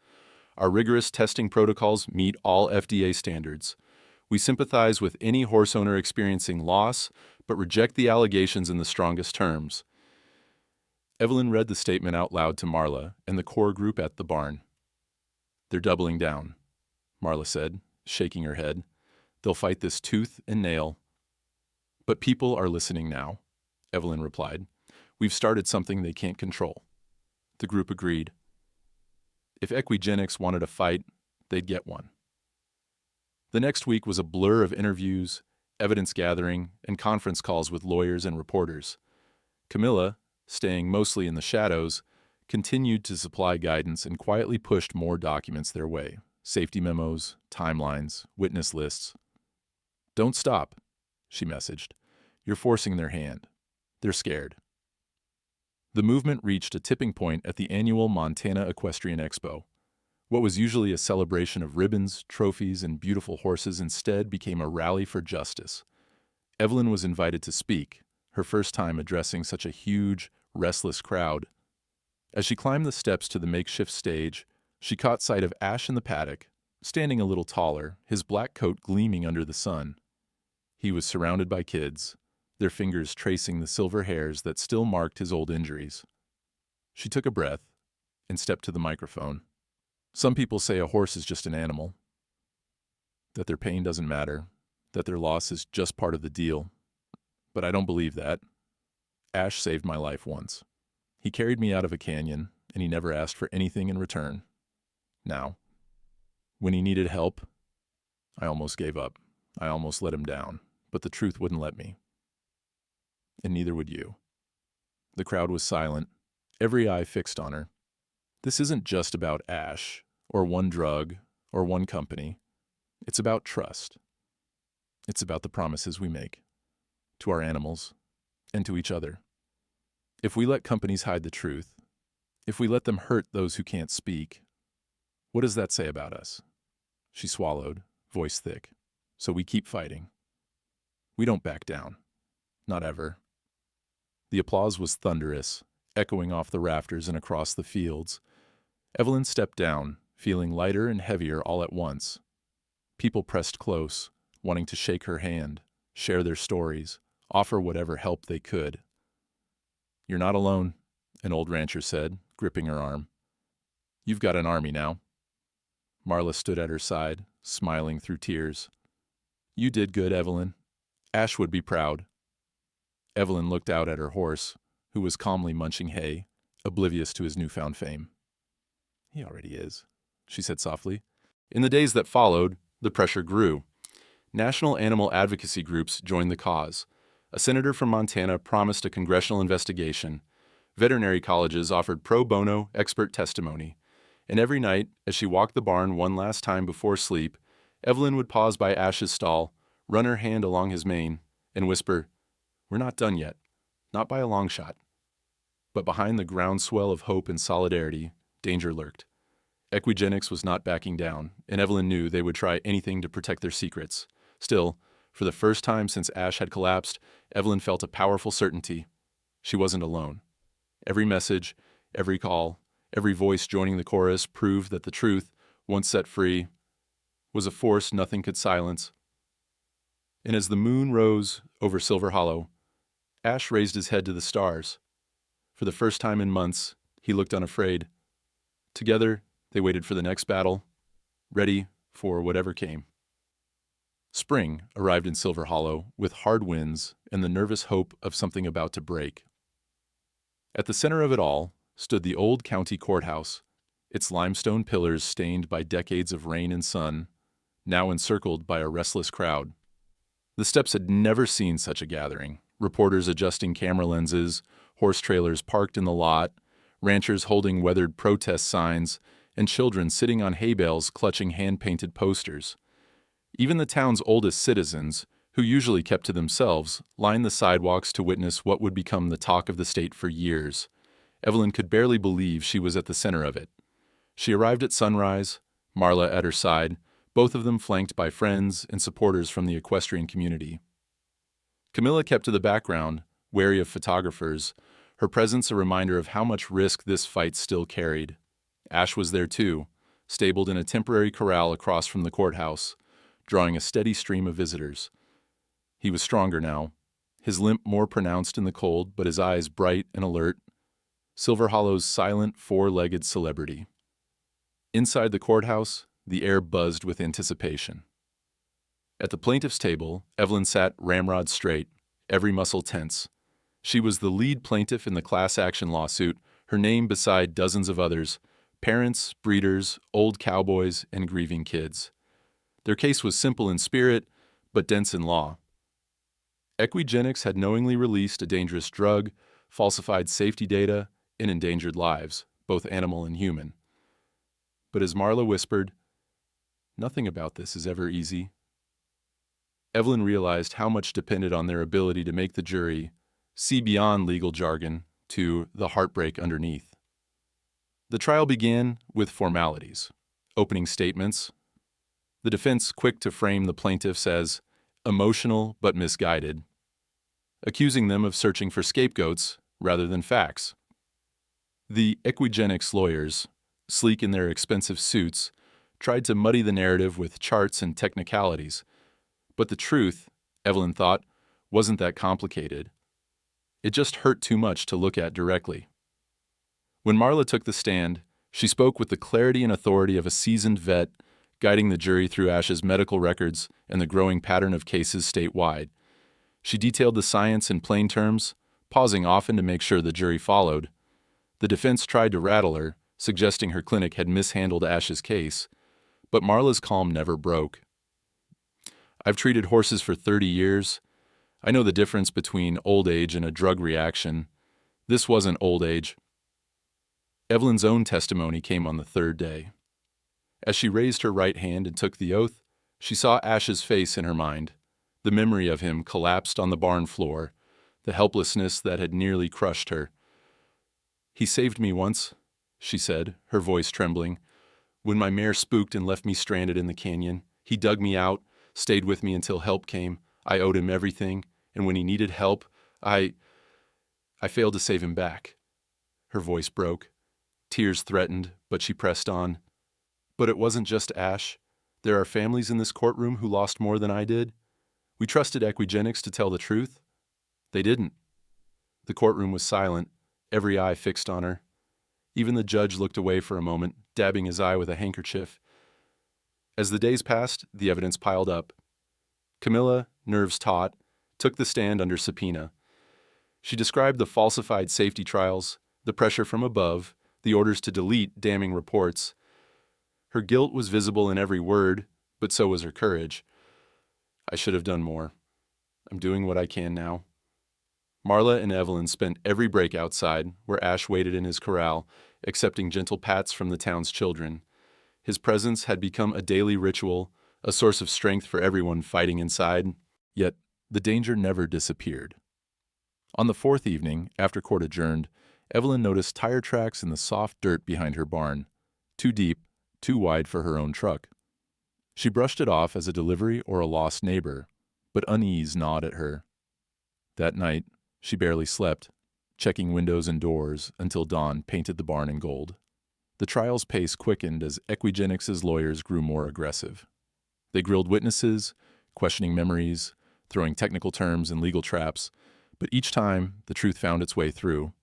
Our rigorous testing protocols meet all FDA standards. We sympathize with any horse owner experiencing loss, but reject the allegations in the strongest terms." Evelyn read the statement out loud to Marla and the core group at the barn. "They're doubling down," Marla said, shaking her head. "They'll fight this tooth and nail." "But people are listening now," Evelyn replied. "We've started something they can't control." The group agreed. If Equigenics wanted a fight, they'd get one. The next week was a blur of interviews, evidence gathering, and conference calls with lawyers and reporters. Camilla, staying mostly in the shadows, continued to supply guidance and quietly pushed more documents their way. Safety memos, timelines, witness lists. "Don't stop," she messaged. "You're forcing their hand. They're scared." The movement reached a tipping point at the annual Montana Equestrian Expo. What was usually a celebration of ribbons, trophies, and beautiful horses instead became a rally for justice. Evelyn was invited to speak, her first time addressing such a huge, restless crowd. As she climbed the steps to the makeshift stage, She caught sight of Ash in the paddock, standing a little taller, his black coat gleaming under the sun. He was surrounded by kids, their fingers tracing the silver hairs that still marked his old injuries. She took a breath and stepped to the microphone. Some people say a horse is just an animal, that their pain doesn't matter, that their loss is just part of the deal. But I don't believe that. Ash saved my life once. He carried me out of a canyon, and he never asked for anything in return. Now, when he needed help, I almost gave up. I almost let him down, but the truth wouldn't let me. And neither would you. The crowd was silent, every eye fixed on her. This isn't just about Ash, or one drug, or one company. It's about trust. It's about the promises we make, to our animals, and to each other. If we let companies hide the truth, if we let them hurt those who can't speak, what does that say about us? She swallowed, voice thick. So we keep fighting. We don't back down. Not ever. The applause was thunderous, echoing off the rafters and across the fields. Evelyn stepped down, feeling lighter and heavier all at once. People pressed close, wanting to shake her hand, share their stories, offer whatever help they could. "You're not alone," an old rancher said, gripping her arm. "You've got an army now." Marla stood at her side, smiling through tears. "You did good, Evelyn. Ash would be proud." Evelyn looked out at her horse, who was calmly munching hay, oblivious to his newfound fame. "He already is," she said softly. In the days that followed, the pressure grew. National animal advocacy groups joined the cause. A senator from Montana promised a congressional investigation. Veterinary colleges offered pro bono expert testimony. And every night, as she walked the barn one last time before sleep, Evelyn would pause by Ash's stall, run her hand along his mane, and whisper, "We're not done yet. Not by a long shot." But behind the groundswell of hope and solidarity, danger lurked. Equigenics was not backing down, and Evelyn knew they would try anything to protect their secrets. Still, for the first time since Ash had collapsed, Evelyn felt a powerful certainty. She wasn't alone. Every message, every call, every voice joining the chorus proved that the truth, once set free, was a force nothing could silence. And as the moon rose over Silver Hollow, Ash raised his head to the stars. For the first time in months, he looked unafraid. Together, they waited for the next battle, ready for whatever came. Spring arrived in Silver Hollow with hard winds and the nervous hope of something about to break. At the center of it all stood the old county courthouse, its limestone pillars stained by decades of rain and sun, now encircled by a restless crowd. The steps had never seen such a gathering. Reporters adjusting camera lenses, horse trailers parked in the lot, ranchers holding weathered protest signs, and children sitting on hay bales clutching hand-painted posters. Even the town's oldest citizens, who usually kept to themselves, lined the sidewalks to witness what would become the talk of the state for years. Evelyn could barely believe she was at the center of it. She arrived at sunrise, Marla at her side, both of them flanked by friends and supporters from the equestrian community. Camilla kept to the background, wary of photographers, her presence a reminder of how much risk this fight still carried. Ash was there too, stabled in a temporary corral across from the courthouse, drawing a steady stream of visitors. He was stronger now, his limp more pronounced in the cold, but his eyes bright and alert. Silver Hollow's silent, four-legged celebrity. Inside the courthouse, the air buzzed with anticipation. At the plaintiff's table, Evelyn sat ramrod straight, every muscle tense. She was the lead plaintiff in the class action lawsuit, her name beside dozens of others, parents, breeders, old cowboys, and grieving kids. Their case was simple in spirit, but dense in law. Equigenics had knowingly released a dangerous drug, falsified safety data, and endangered lives, both animal and human. But as Marla whispered, "Nothing about this is ever easy." Evelyn realized how much depended on their ability to make the jury see beyond legal jargon to the heartbreak underneath. The trial began with formalities, opening statements, the defense quick to frame the plaintiffs as emotional but misguided, accusing them of searching for scapegoats rather than facts. The Equigenics lawyers, sleek in their expensive suits, tried to muddy the narrative with charts and technicalities. But the truth, Evelyn thought, wasn't that complicated. It just hurt too much to look at directly. When Marla took the stand, she spoke with the clarity and authority of a seasoned vet, guiding the jury through Ash's medical records and the growing pattern of cases statewide. She detailed the science in plain terms, pausing often to make sure the jury followed. The defense tried to rattle her, suggesting her clinic had mishandled Ash's case, but Marla's calm never broke. "I've treated horses for 30 years. I know the difference between old age and a drug reaction. This wasn't old age." Evelyn's own testimony came on the third day. As she raised her right hand and took the oath, she saw Ash's face in her mind. The memory of him collapsed on the barn floor, the helplessness that had nearly crushed her. "He saved me once," she said, her voice trembling. "When my mare spooked and left me stranded in the canyon, he dug me out, stayed with me until help came. I owed him everything, and when he needed help, I failed to save him back." Her voice broke. Tears threatened, but she pressed on. "But it wasn't just Ash. There are families in this courtroom who lost more than I did. We trusted Equigenics to tell the truth. They didn't." The courtroom was silent, every eye fixed on her. Even the judge looked away for a moment, dabbing his eye with a handkerchief. As the days passed, the evidence piled up. Camilla, nerves taut, took the stand under subpoena. She described the falsified safety trials, the pressure from above, the orders to delete damning reports. Her guilt was visible in every word, but so was her courage. "I should have done more. I'm doing what I can now." Marla and Evelyn spent every break outside, where Ash waited in his corral, accepting gentle pats from the town's children. His presence had become a daily ritual, a source of strength for everyone fighting inside. Yet, the danger never disappeared. On the fourth evening, after court adjourned, Evelyn noticed tire tracks in the soft dirt behind her barn, too deep, too wide for her own truck. She brushed it off as a delivery or a lost neighbor, but unease gnawed at her. That night, she barely slept, checking windows and doors until dawn painted the barn in gold. The trial's pace quickened as Equigenics' lawyers grew more aggressive. They grilled witnesses, questioning memories, throwing technical terms and legal traps, but each time the truth found its way through.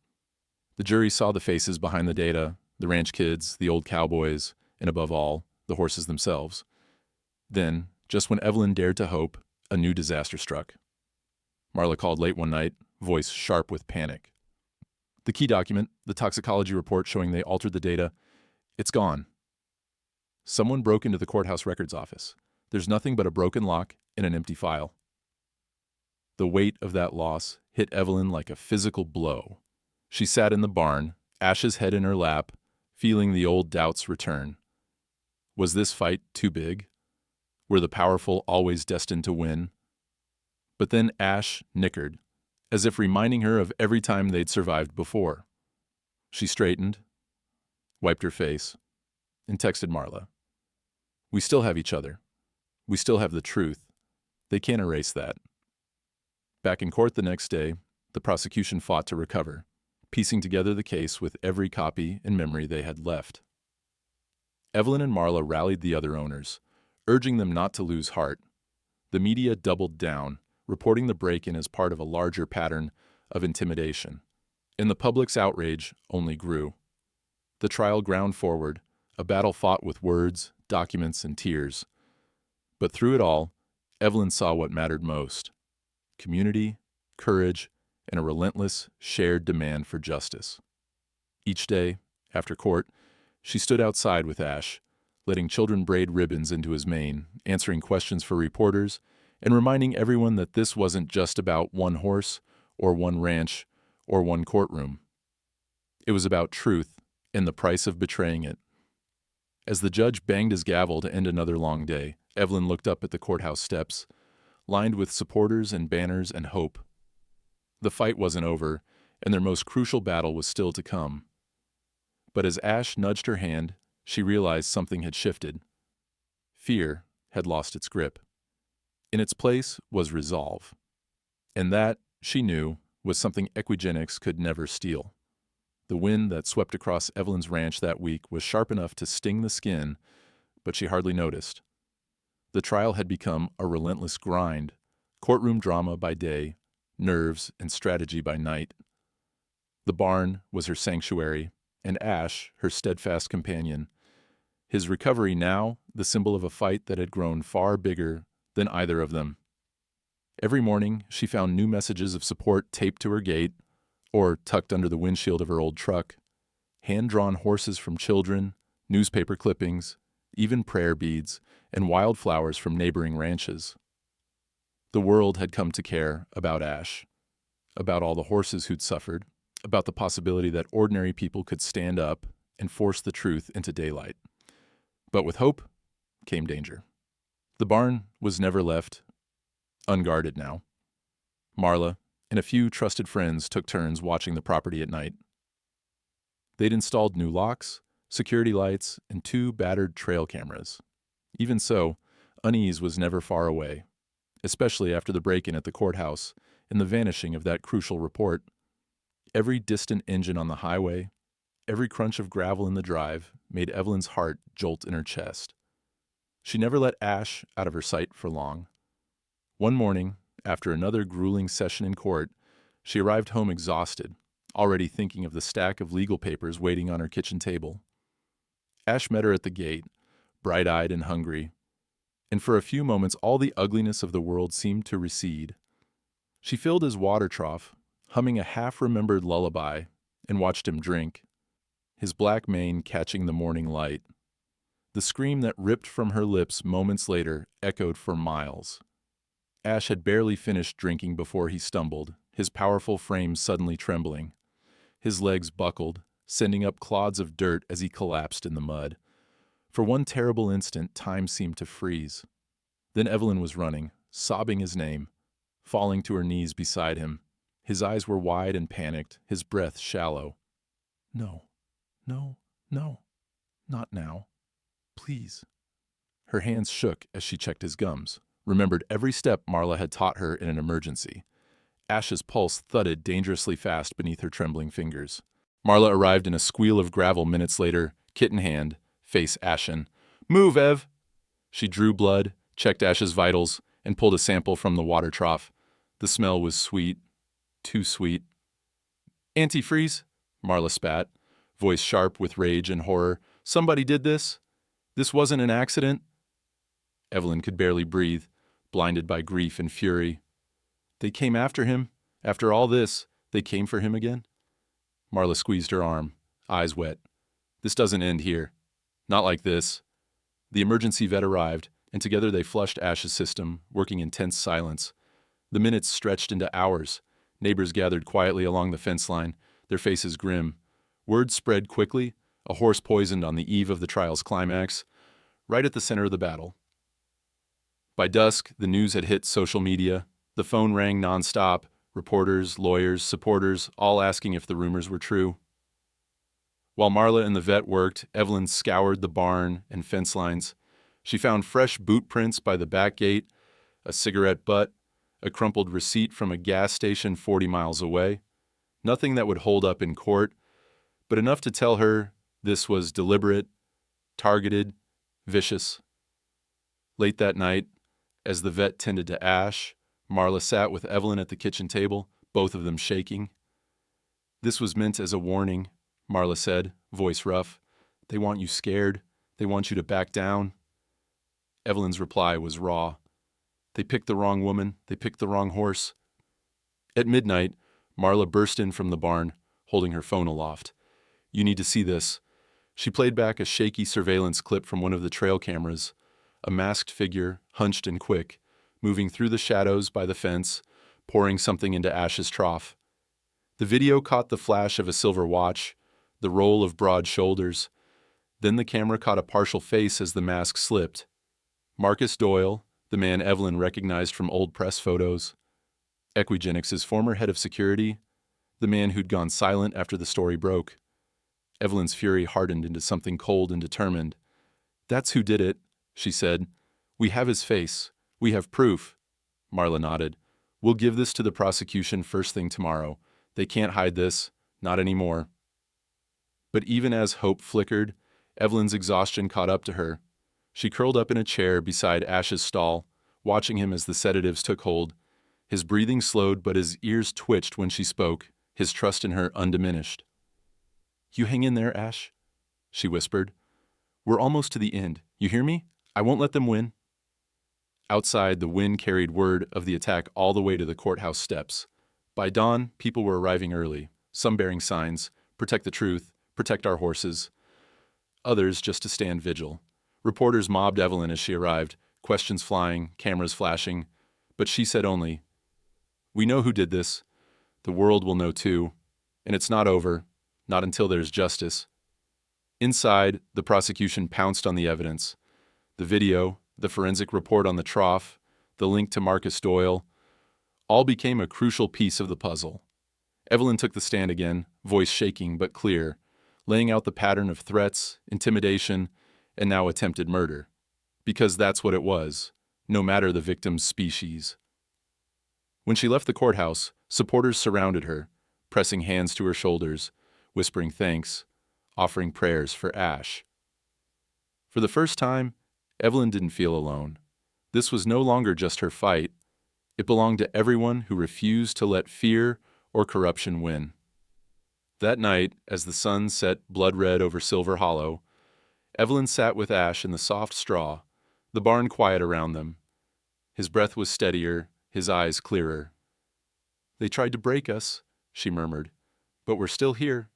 The jury saw the faces behind the data, the ranch kids, the old cowboys, and above all, the horses themselves. Then, just when Evelyn dared to hope, a new disaster struck. Marla called late one night, voice sharp with panic. "The key document, the toxicology report showing they altered the data, it's gone. Someone broke into the courthouse records office. There's nothing but a broken lock and an empty file." The weight of that loss hit Evelyn like a physical blow. She sat in the barn, Ash's head in her lap, feeling the old doubts return. Was this fight too big? Were the powerful always destined to win? But then Ash nickered, as if reminding her of every time they'd survived before. She straightened, wiped her face, and texted Marla. "We still have each other. We still have the truth. They can't erase that." Back in court the next day, the prosecution fought to recover, piecing together the case with every copy and memory they had left. Evelyn and Marla rallied the other owners, urging them not to lose heart. The media doubled down, reporting the break-in as part of a larger pattern of intimidation, and the public's outrage only grew. The trial ground forward, a battle fought with words, documents, and tears. But through it all, Evelyn saw what mattered most: community, courage, and a relentless, shared demand for justice. Each day, after court, she stood outside with Ash, letting children braid ribbons into his mane, answering questions for reporters, and reminding everyone that this wasn't just about one horse, or one ranch, or one courtroom. It was about truth and the price of betraying it. As the judge banged his gavel to end another long day, Evelyn looked up at the courthouse steps, lined with supporters and banners and hope. The fight wasn't over, and their most crucial battle was still to come. But as Ash nudged her hand, she realized something had shifted. Fear had lost its grip. In its place was resolve. And that, she knew, was something Equigenics could never steal. The wind that swept across Evelyn's ranch that week was sharp enough to sting the skin, but she hardly noticed. The trial had become a relentless grind, courtroom drama by day, nerves and strategy by night. The barn was her sanctuary, and Ash her steadfast companion. His recovery now the symbol of a fight that had grown far bigger than either of them. Every morning she found new messages of support taped to her gate or tucked under the windshield of her old truck. Hand-drawn horses from children, newspaper clippings, even prayer beads, and wildflowers from neighboring ranches. The world had come to care about Ash, about all the horses who'd suffered, about the possibility that ordinary people could stand up and force the truth into daylight. But with hope came danger. The barn was never left unguarded now. Marla and a few trusted friends took turns watching the property at night. They'd installed new locks, security lights, and 2 battered trail cameras. Even so, unease was never far away, especially after the break-in at the courthouse and the vanishing of that crucial report. Every distant engine on the highway, every crunch of gravel in the drive made Evelyn's heart jolt in her chest. She never let Ash out of her sight for long. One morning, after another grueling session in court, she arrived home exhausted, already thinking of the stack of legal papers waiting on her kitchen table. Ash met her at the gate, bright-eyed and hungry, and for a few moments all the ugliness of the world seemed to recede. She filled his water trough, humming a half-remembered lullaby, and watched him drink, his black mane catching the morning light. The scream that ripped from her lips moments later echoed for miles. Ash had barely finished drinking before he stumbled, his powerful frame suddenly trembling. His legs buckled, sending up clods of dirt as he collapsed in the mud. For one terrible instant, time seemed to freeze. Then Evelyn was running, sobbing his name, falling to her knees beside him. His eyes were wide and panicked, his breath shallow. "No, no, no, not now. Please." Her hands shook as she checked his gums, remembered every step Marla had taught her in an emergency. Ash's pulse thudded dangerously fast beneath her trembling fingers. Marla arrived in a squeal of gravel minutes later, kit in hand, face ashen. "Move, Ev!" She drew blood, checked Ash's vitals, and pulled a sample from the water trough. The smell was sweet, too sweet. "Antifreeze," Marla spat, voice sharp with rage and horror. "Somebody did this? This wasn't an accident?" Evelyn could barely breathe, blinded by grief and fury. They came after him? After all this, they came for him again? Marla squeezed her arm, eyes wet. "This doesn't end here. Not like this." The emergency vet arrived, and together they flushed Ash's system, working in tense silence. The minutes stretched into hours. Neighbors gathered quietly along the fence line, their faces grim. Word spread quickly, a horse poisoned on the eve of the trial's climax, right at the center of the battle. By dusk, the news had hit social media. The phone rang nonstop, reporters, lawyers, supporters, all asking if the rumors were true. While Marla and the vet worked, Evelyn scoured the barn and fence lines. She found fresh boot prints by the back gate, a cigarette butt, a crumpled receipt from a gas station 40 miles away. Nothing that would hold up in court, but enough to tell her this was deliberate, targeted, vicious. Late that night, as the vet tended to Ash, Marla sat with Evelyn at the kitchen table, both of them shaking. "This was meant as a warning," Marla said, voice rough. "They want you scared. They want you to back down." Evelyn's reply was raw. "They picked the wrong woman. They picked the wrong horse." At midnight, Marla burst in from the barn, holding her phone aloft. "You need to see this." She played back a shaky surveillance clip from one of the trail cameras, a masked figure, hunched and quick, moving through the shadows by the fence, pouring something into Ash's trough. The video caught the flash of a silver watch, the roll of broad shoulders. Then the camera caught a partial face as the mask slipped. Marcus Doyle, the man Evelyn recognized from old press photos. Equigenics' former head of security, the man who'd gone silent after the story broke. Evelyn's fury hardened into something cold and determined. "That's who did it," she said. "We have his face. We have proof." Marla nodded. "We'll give this to the prosecution first thing tomorrow. They can't hide this. Not anymore." But even as hope flickered, Evelyn's exhaustion caught up to her. She curled up in a chair beside Ash's stall, watching him as the sedatives took hold. His breathing slowed, but his ears twitched when she spoke, his trust in her undiminished. "You hang in there, Ash," she whispered. "We're almost to the end. You hear me? I won't let them win." Outside, the wind carried word of the attack all the way to the courthouse steps. By dawn, people were arriving early, some bearing signs, "Protect the truth, protect our horses." Others just to stand vigil. Reporters mobbed Evelyn as she arrived, questions flying, cameras flashing. But she said only, "We know who did this. The world will know too. And it's not over, not until there's justice." Inside, the prosecution pounced on the evidence. The video, the forensic report on the trough, the link to Marcus Doyle, all became a crucial piece of the puzzle. Evelyn took the stand again, voice shaking but clear, laying out the pattern of threats, intimidation, and now attempted murder. Because that's what it was, no matter the victim's species. When she left the courthouse, supporters surrounded her, pressing hands to her shoulders, whispering thanks, offering prayers for Ash. For the first time, Evelyn didn't feel alone. This was no longer just her fight. It belonged to everyone who refused to let fear or corruption win. That night, as the sun set blood-red over Silver Hollow, Evelyn sat with Ash in the soft straw, the barn quiet around them. His breath was steadier, his eyes clearer. "They tried to break us," she murmured, "but we're still here."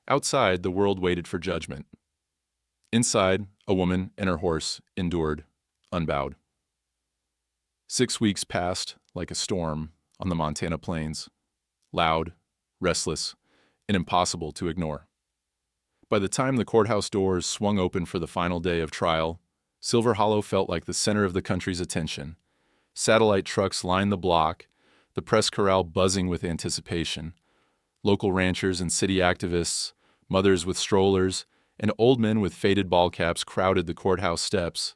Outside, the world waited for judgment. Inside, a woman and her horse endured, unbowed. 6 weeks passed like a storm on the Montana plains, loud, restless, and impossible to ignore. By the time the courthouse doors swung open for the final day of trial, Silver Hollow felt like the center of the country's attention. Satellite trucks lined the block, the press corral buzzing with anticipation. Local ranchers and city activists, mothers with strollers, and old men with faded ball caps crowded the courthouse steps.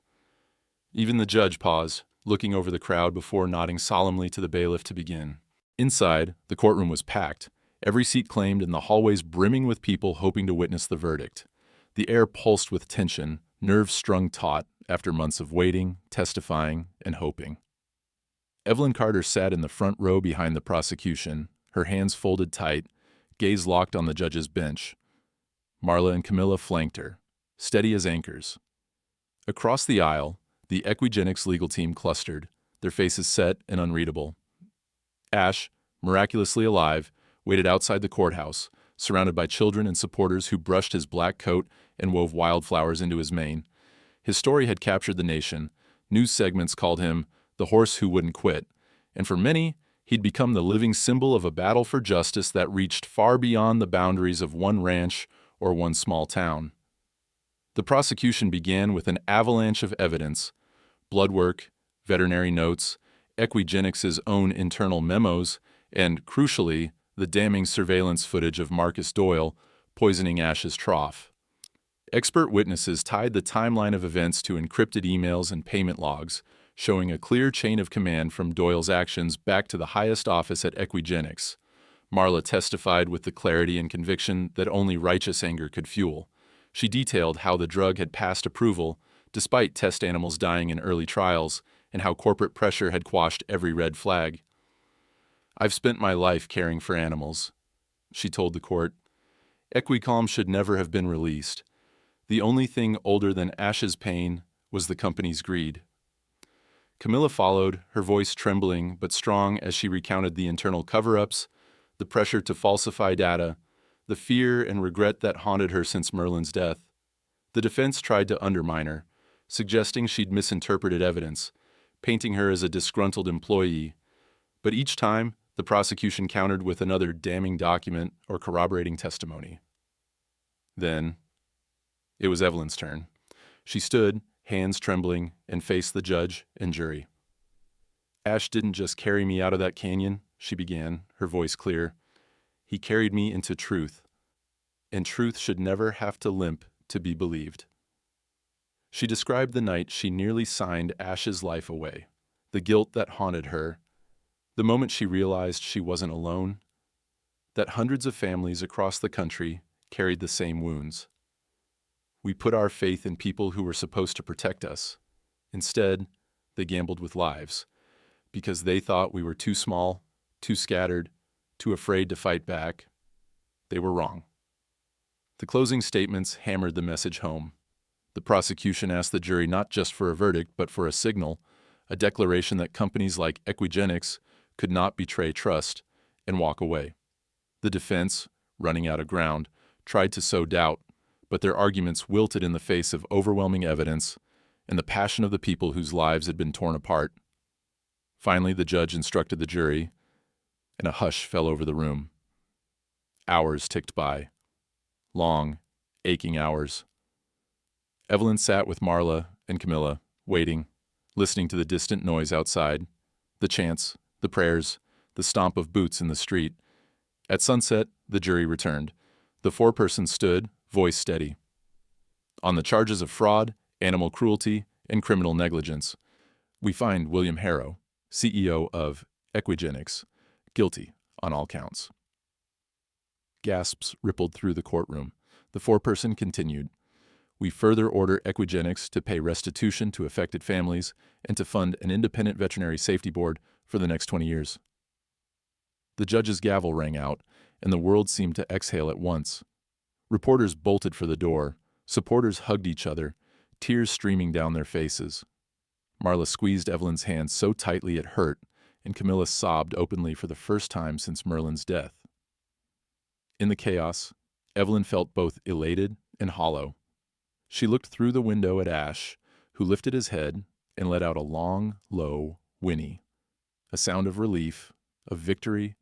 Even the judge paused, looking over the crowd before nodding solemnly to the bailiff to begin. Inside, the courtroom was packed, every seat claimed and the hallways brimming with people hoping to witness the verdict. The air pulsed with tension, nerves strung taut after months of waiting, testifying, and hoping. Evelyn Carter sat in the front row behind the prosecution, her hands folded tight, gaze locked on the judge's bench. Marla and Camilla flanked her, steady as anchors. Across the aisle, the Equigenics legal team clustered, their faces set and unreadable. Ash, miraculously alive, waited outside the courthouse, surrounded by children and supporters who brushed his black coat and wove wildflowers into his mane. His story had captured the nation. News segments called him the horse who wouldn't quit, and for many, he'd become the living symbol of a battle for justice that reached far beyond the boundaries of one ranch or one small town. The prosecution began with an avalanche of evidence: blood work, veterinary notes, Equigenics' own internal memos, and, crucially, the damning surveillance footage of Marcus Doyle poisoning Ash's trough. Expert witnesses tied the timeline of events to encrypted emails and payment logs, showing a clear chain of command from Doyle's actions back to the highest office at Equigenics. Marla testified with the clarity and conviction that only righteous anger could fuel. She detailed how the drug had passed approval, despite test animals dying in early trials, and how corporate pressure had quashed every red flag. "I've spent my life caring for animals," she told the court. "Equicalm should never have been released. The only thing older than Ash's pain was the company's greed." Camilla followed, her voice trembling but strong as she recounted the internal cover-ups, the pressure to falsify data, the fear and regret that haunted her since Merlin's death. The defense tried to undermine her, suggesting she'd misinterpreted evidence, painting her as a disgruntled employee. But each time, the prosecution countered with another damning document or corroborating testimony. Then, it was Evelyn's turn. She stood, hands trembling, and faced the judge and jury. "Ash didn't just carry me out of that canyon," she began, her voice clear. "He carried me into truth, and truth should never have to limp to be believed." She described the night she nearly signed Ash's life away, the guilt that haunted her, the moment she realized she wasn't alone, that hundreds of families across the country carried the same wounds. We put our faith in people who were supposed to protect us. Instead, they gambled with lives because they thought we were too small, too scattered, too afraid to fight back. They were wrong. The closing statements hammered the message home. The prosecution asked the jury not just for a verdict, but for a signal, a declaration that companies like Eugenics could not betray trust and walk away. The defense, running out of ground, tried to sow doubt, but their arguments wilted in the face of overwhelming evidence and the passion of the people whose lives had been torn apart. Finally, the judge instructed the jury, and a hush fell over the room. Hours ticked by. Long, aching hours. Evelyn sat with Marla and Camilla, waiting, listening to the distant noise outside, the chants, the prayers, the stomp of boots in the street. At sunset, the jury returned. The foreperson stood, voice steady. On the charges of fraud, animal cruelty, and criminal negligence, we find William Harrow, CEO of Eugenics, guilty on all counts. Gasps rippled through the courtroom. The foreperson continued. We further order Eugenics to pay restitution to affected families and to fund an independent veterinary safety board for the next 20 years. The judge's gavel rang out, and the world seemed to exhale at once. Reporters bolted for the door. Supporters hugged each other, tears streaming down their faces. Marla squeezed Evelyn's hand so tightly it hurt, and Camilla sobbed openly for the first time since Merlin's death. In the chaos, Evelyn felt both elated and hollow. She looked through the window at Ash, who lifted his head and let out a long, low whinny, a sound of relief, of victory,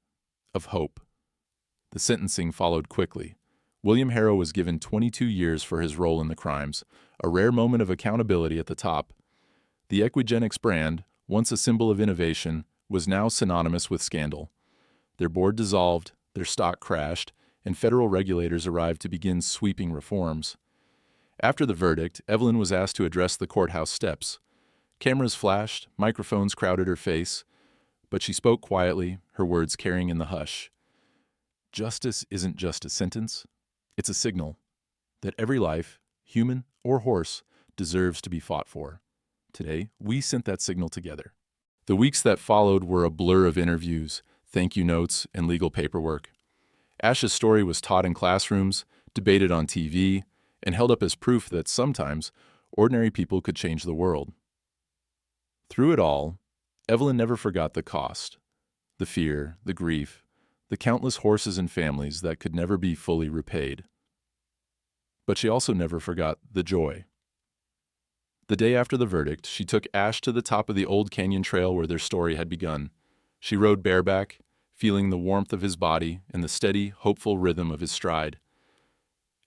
of hope. The sentencing followed quickly. William Harrow was given 22 years for his role in the crimes, a rare moment of accountability at the top. The Eugenics brand, once a symbol of innovation, was now synonymous with scandal. Their board dissolved, their stock crashed, and federal regulators arrived to begin sweeping reforms. After the verdict, Evelyn was asked to address the courthouse steps. Cameras flashed, microphones crowded her face, but she spoke quietly, her words carrying in the hush. Justice isn't just a sentence, it's a signal that every life, human or horse, deserves to be fought for. Today, we sent that signal together. The weeks that followed were a blur of interviews, thank you notes, and legal paperwork. Ash's story was taught in classrooms, debated on TV, and held up as proof that sometimes ordinary people could change the world. Through it all, Evelyn never forgot the cost, the fear, the grief, the countless horses and families that could never be fully repaid. But she also never forgot the joy. The day after the verdict, she took Ash to the top of the old canyon trail where their story had begun. She rode bareback, feeling the warmth of his body and the steady, hopeful rhythm of his stride.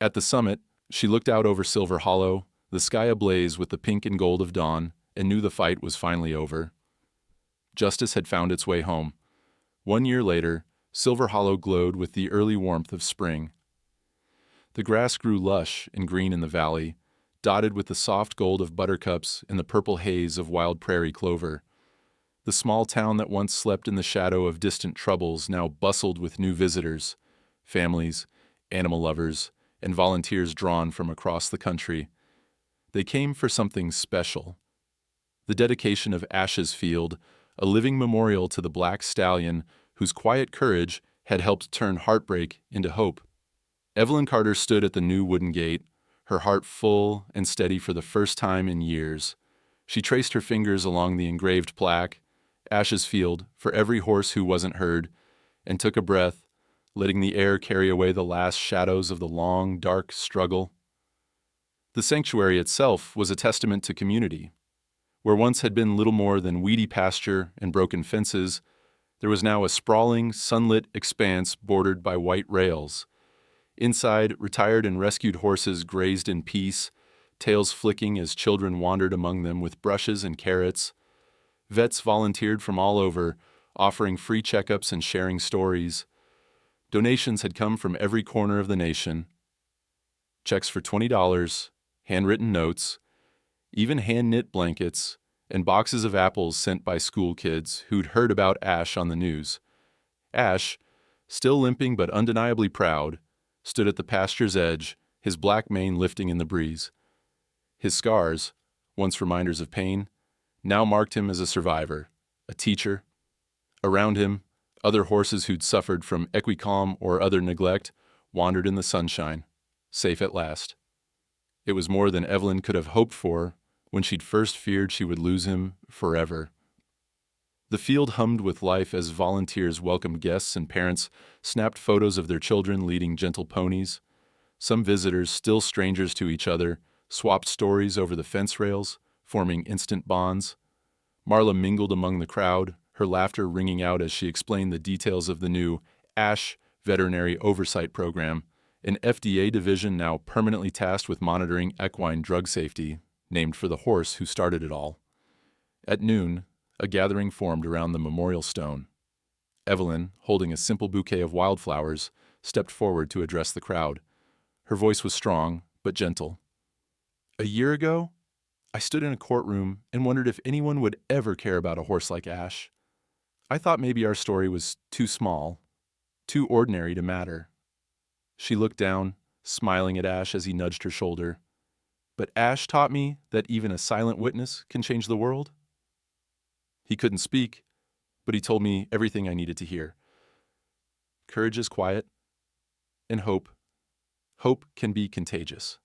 At the summit, she looked out over Silver Hollow, the sky ablaze with the pink and gold of dawn, and knew the fight was finally over. Justice had found its way home. 1 year later, Silver Hollow glowed with the early warmth of spring. The grass grew lush and green in the valley, dotted with the soft gold of buttercups and the purple haze of wild prairie clover. The small town that once slept in the shadow of distant troubles now bustled with new visitors, families, animal lovers, and volunteers drawn from across the country. They came for something special. The dedication of Ash's Field, a living memorial to the black stallion whose quiet courage had helped turn heartbreak into hope. Evelyn Carter stood at the new wooden gate, her heart full and steady for the first time in years. She traced her fingers along the engraved plaque, Ash's Field, for every horse who wasn't heard, and took a breath, letting the air carry away the last shadows of the long, dark struggle. The sanctuary itself was a testament to community. Where once had been little more than weedy pasture and broken fences, there was now a sprawling, sunlit expanse bordered by white rails. Inside, retired and rescued horses grazed in peace, tails flicking as children wandered among them with brushes and carrots. Vets volunteered from all over, offering free checkups and sharing stories. Donations had come from every corner of the nation. Checks for $20, handwritten notes, even hand-knit blankets, and boxes of apples sent by school kids who'd heard about Ash on the news. Ash, still limping but undeniably proud, stood at the pasture's edge, his black mane lifting in the breeze. His scars, once reminders of pain, now marked him as a survivor, a teacher. Around him, other horses who'd suffered from equicom or other neglect wandered in the sunshine, safe at last. It was more than Evelyn could have hoped for when she'd first feared she would lose him forever. The field hummed with life as volunteers welcomed guests and parents snapped photos of their children leading gentle ponies. Some visitors, still strangers to each other, swapped stories over the fence rails, forming instant bonds. Marla mingled among the crowd, her laughter ringing out as she explained the details of the new ASH Veterinary Oversight Program, an FDA division now permanently tasked with monitoring equine drug safety, named for the horse who started it all. At noon, a gathering formed around the memorial stone. Evelyn, holding a simple bouquet of wildflowers, stepped forward to address the crowd. Her voice was strong, but gentle. "A year ago, I stood in a courtroom and wondered if anyone would ever care about a horse like Ash. I thought maybe our story was too small, too ordinary to matter." She looked down, smiling at Ash as he nudged her shoulder. "But Ash taught me that even a silent witness can change the world." He couldn't speak, but he told me everything I needed to hear. Courage is quiet, and hope can be contagious.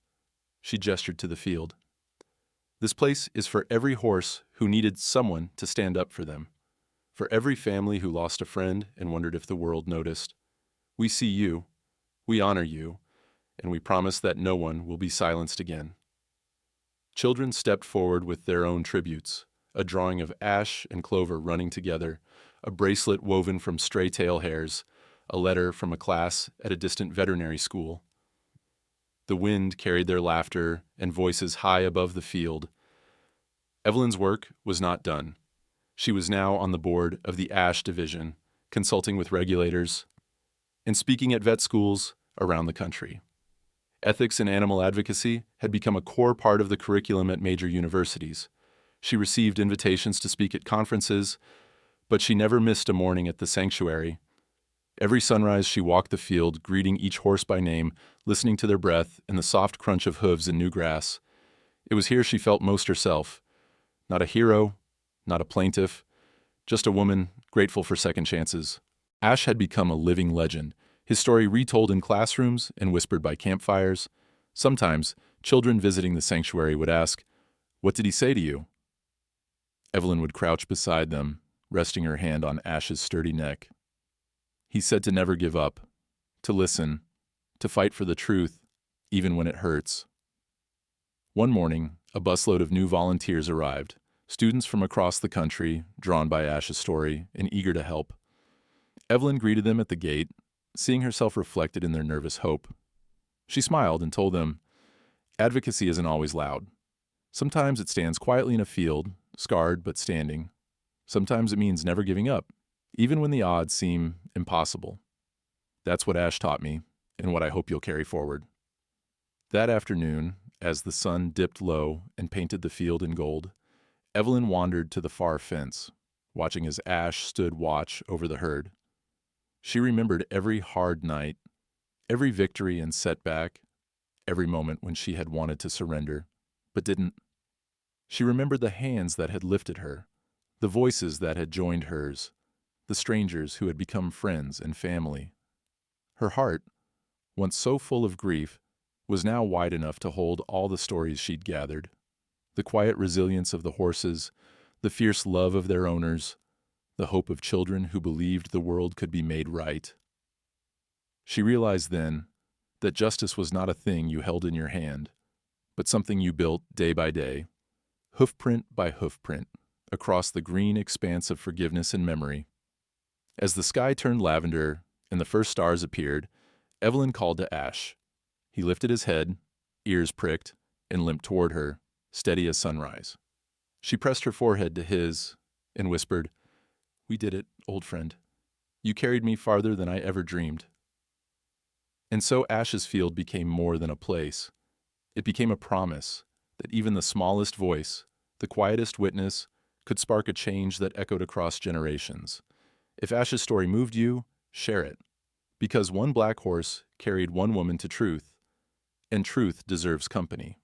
She gestured to the field. This place is for every horse who needed someone to stand up for them. For every family who lost a friend and wondered if the world noticed. We see you, we honor you, and we promise that no one will be silenced again. Children stepped forward with their own tributes, a drawing of Ash and Clover running together, a bracelet woven from stray tail hairs, a letter from a class at a distant veterinary school. The wind carried their laughter and voices high above the field. Evelyn's work was not done. She was now on the board of the ASH division, consulting with regulators and speaking at vet schools around the country. Ethics and animal advocacy had become a core part of the curriculum at major universities. She received invitations to speak at conferences, but she never missed a morning at the sanctuary. Every sunrise she walked the field, greeting each horse by name, listening to their breath and the soft crunch of hooves in new grass. It was here she felt most herself. Not a hero, not a plaintiff, just a woman grateful for second chances. Ash had become a living legend, his story retold in classrooms and whispered by campfires. Sometimes, children visiting the sanctuary would ask, "What did he say to you?" Evelyn would crouch beside them, resting her hand on Ash's sturdy neck. "He said to never give up, to listen, to fight for the truth, even when it hurts." One morning, a busload of new volunteers arrived, students from across the country, drawn by Ash's story and eager to help. Evelyn greeted them at the gate, seeing herself reflected in their nervous hope. She smiled and told them, "Advocacy isn't always loud. Sometimes it stands quietly in a field, scarred but standing. Sometimes it means never giving up, even when the odds seem impossible. That's what Ash taught me, and what I hope you'll carry forward." That afternoon, as the sun dipped low and painted the field in gold, Evelyn wandered to the far fence, watching as Ash stood watch over the herd. She remembered every hard night, every victory and setback, every moment when she had wanted to surrender, but didn't. She remembered the hands that had lifted her, the voices that had joined hers, the strangers who had become friends and family. Her heart, once so full of grief, was now wide enough to hold all the stories she'd gathered. The quiet resilience of the horses, the fierce love of their owners, the hope of children who believed the world could be made right. She realized then that justice was not a thing you held in your hand, but something you built day by day, hoofprint by hoofprint, across the green expanse of forgiveness and memory. As the sky turned lavender and the first stars appeared, Evelyn called to Ash. He lifted his head, ears pricked, and limped toward her, steady as sunrise. She pressed her forehead to his and whispered, "We did it, old friend. You carried me farther than I ever dreamed." And so Ash's field became more than a place. It became a promise that even the smallest voice, the quietest witness, could spark a change that echoed across generations. If Ash's story moved you, share it. because one black horse carried one woman to truth, and truth deserves company.